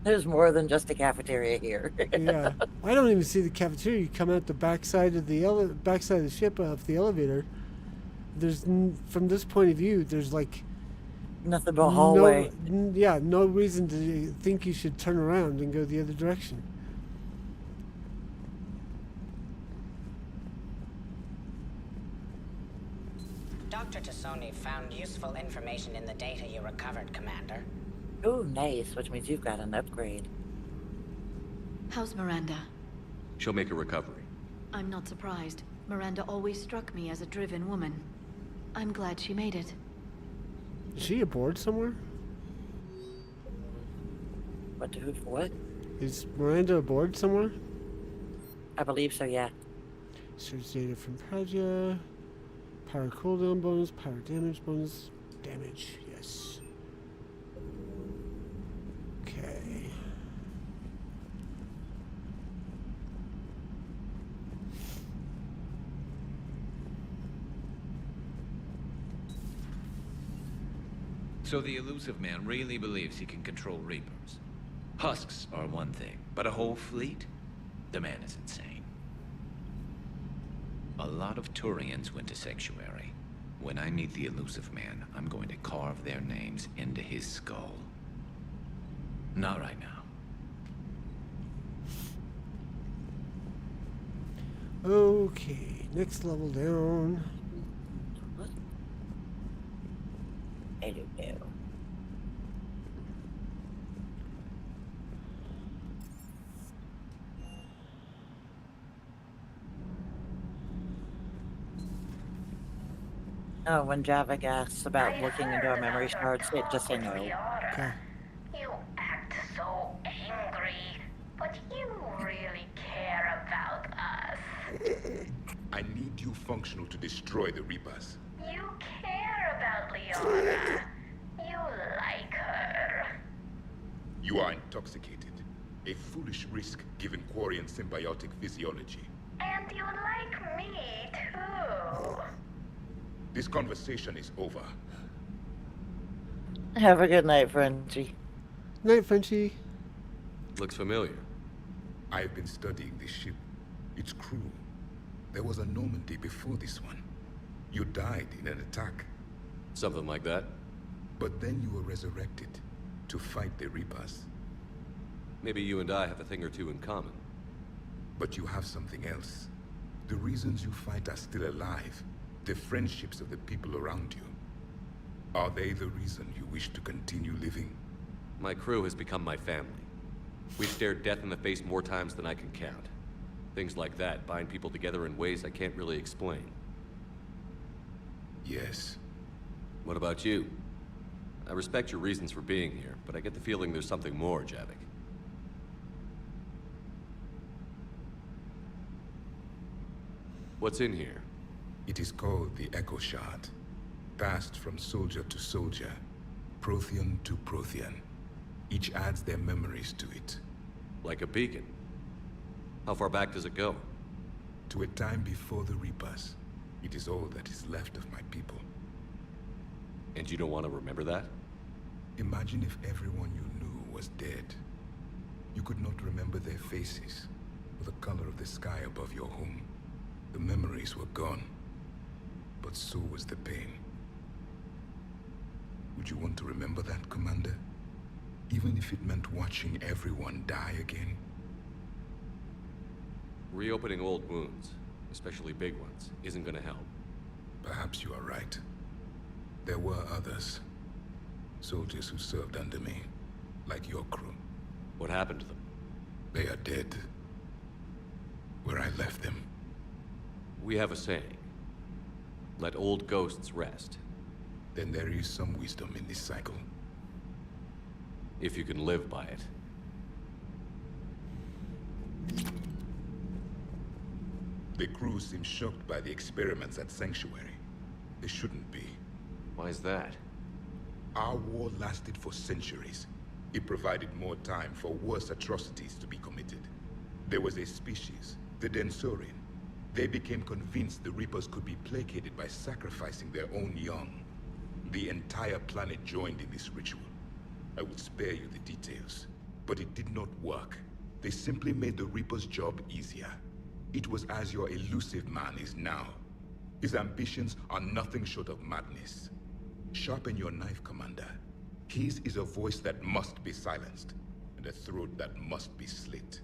There's more than just a cafeteria here. Yeah, I don't even see the cafeteria. You come out the backside of the backside of the ship off the elevator. There's from this point of view, there's like nothing but a hallway. No reason to think you should turn around and go the other direction. Dr. Tassoni found useful information in the data you recovered, Commander. Ooh, nice, which means you've got an upgrade. How's Miranda? She'll make a recovery. I'm not surprised. Miranda always struck me as a driven woman. I'm glad she made it. Is she aboard somewhere? What? Is Miranda aboard somewhere? I believe so, yeah. Search data from Praja. Power cooldown bonus, power damage bonus, damage, yes. Okay. So the elusive man really believes he can control Reapers. Husks are one thing, but a whole fleet? The man is insane. A lot of Turians went to Sanctuary. When I meet the elusive man, I'm going to carve their names into his skull. Not right now. Okay, next level down. I don't know. Oh, when Javik asks about looking into our memory shards, just say no. Okay. You act so angry, but you really care about us. I need you functional to destroy the Reapers. You care about Leora. You like her. You are intoxicated. A foolish risk given Quarian symbiotic physiology. And you like me, too. This conversation is over. Have a good night, Frenchie. Night, Frenchie. Looks familiar. I have been studying this ship. Its crew. There was a Normandy before this one. You died in an attack. Something like that. But then you were resurrected to fight the Reapers. Maybe you and I have a thing or two in common. But you have something else. The reasons you fight are still alive. The friendships of the people around you. Are they the reason you wish to continue living? My crew has become my family. We've stared death in the face more times than I can count. Things like that bind people together in ways I can't really explain. Yes. What about you? I respect your reasons for being here, but I get the feeling there's something more, Javik. What's in here? It is called the Echo Shard. Passed from soldier to soldier, Prothean to Prothean. Each adds their memories to it. Like a beacon? How far back does it go? To a time before the Reapers. It is all that is left of my people. And you don't want to remember that? Imagine if everyone you knew was dead. You could not remember their faces, or the color of the sky above your home. The memories were gone. But so was the pain. Would you want to remember that, Commander? Even if it meant watching everyone die again? Reopening old wounds, especially big ones, isn't gonna help. Perhaps you are right. There were others. Soldiers who served under me, like your crew. What happened to them? They are dead. Where I left them. We have a saying. Let old ghosts rest. Then there is some wisdom in this cycle. If you can live by it. The crew seem shocked by the experiments at Sanctuary. They shouldn't be. Why is that? Our war lasted for centuries. It provided more time for worse atrocities to be committed. There was a species, the Densorian. They became convinced the Reapers could be placated by sacrificing their own young. The entire planet joined in this ritual. I will spare you the details, but it did not work. They simply made the Reaper's job easier. It was as your elusive man is now. His ambitions are nothing short of madness. Sharpen your knife, Commander. His is a voice that must be silenced, and a throat that must be slit.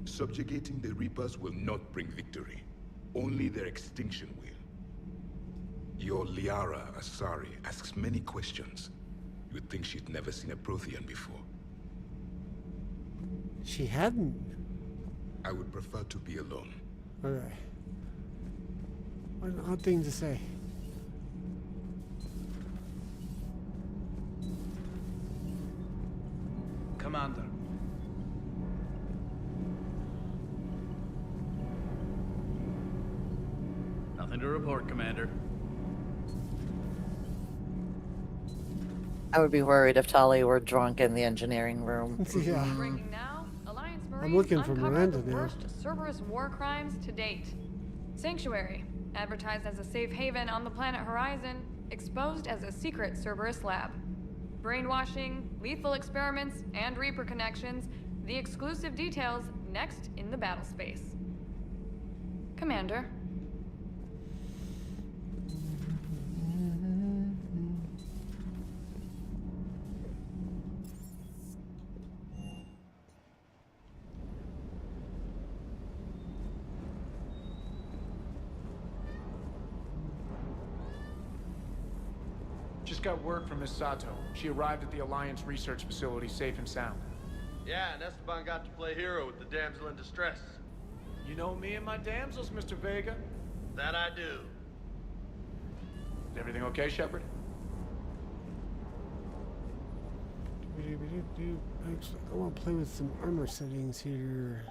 Subjugating the Reapers will not bring victory. Only their extinction will. Your Liara Asari asks many questions. You'd think she'd never seen a Prothean before. She hadn't. I would prefer to be alone. Alright. What an odd thing to say. Commander. Nothing to report, Commander. I would be worried if Tali were drunk in the engineering room. Yeah. Breaking now, Alliance Marines I'm looking for uncovered Miranda the now. worst Cerberus war crimes to date. Sanctuary, advertised as a safe haven on the planet Horizon, exposed as a secret Cerberus lab. Brainwashing, lethal experiments, and Reaper connections, the exclusive details next in the battle space. Commander. just got word from Miss Sato. She arrived at the Alliance research facility safe and sound. Yeah, and Esteban got to play hero with the damsel in distress. You know me and my damsels, Mr. Vega. That I do. Is everything okay, Shepard? Actually, I want to play with some armor settings here.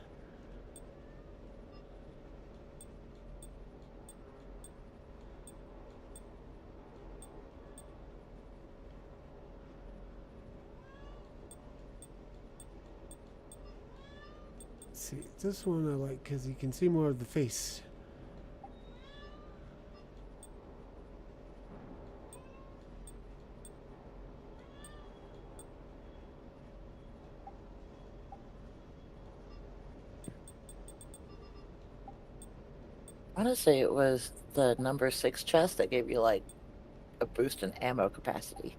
See, this one I like because you can see more of the face. I want to say it was the number 6 chest that gave you like a boost in ammo capacity.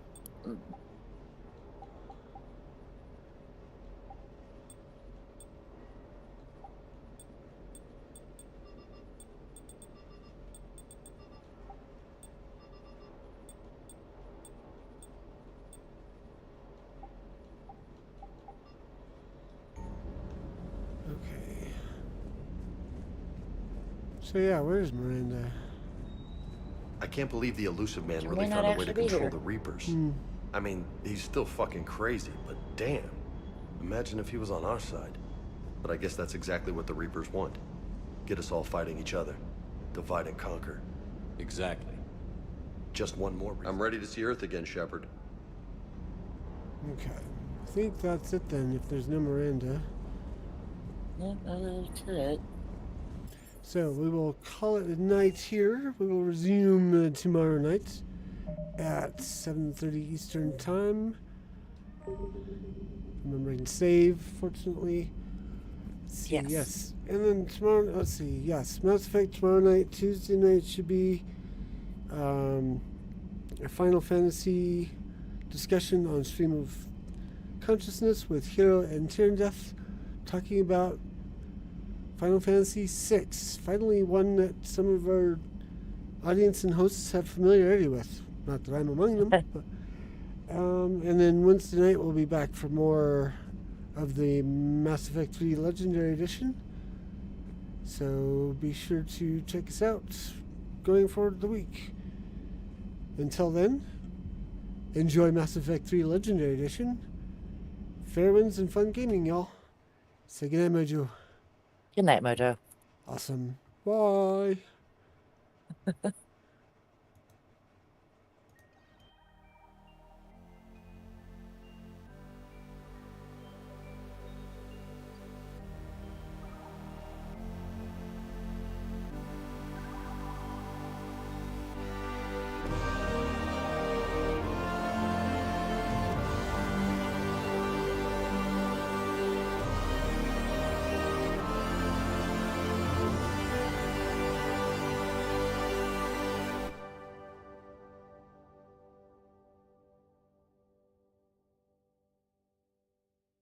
Okay. So yeah, where's Miranda? I can't believe the elusive man She really may not found a way to actually be control here. the Reapers. Hmm. I mean, he's still fucking crazy, but damn. Imagine if he was on our side. But I guess that's exactly what the Reapers want. Get us all fighting each other. Divide and conquer. Exactly. Just one more reason. I'm ready to see Earth again, Shepard. Okay. I think that's it then, if there's no Miranda. Yeah, that's it. So we will call it a night here. We will resume tomorrow night at 7:30 Eastern Time. Remembering to save, fortunately. Let's see, yes. And then tomorrow, let's see, yes. Mass Effect tomorrow night. Tuesday night should be a Final Fantasy discussion on Stream of Consciousness with Hero and Tierndeth talking about Final Fantasy VI. Finally one that some of our audience and hosts have familiarity with. Not that I'm among them. But, and then Wednesday night we'll be back for more of the Mass Effect 3 Legendary Edition. So be sure to check us out going forward the week. Until then, enjoy Mass Effect 3 Legendary Edition. Fair winds and fun gaming, y'all. Say goodnight, Mojo. Good night, Mojo. Awesome. Bye.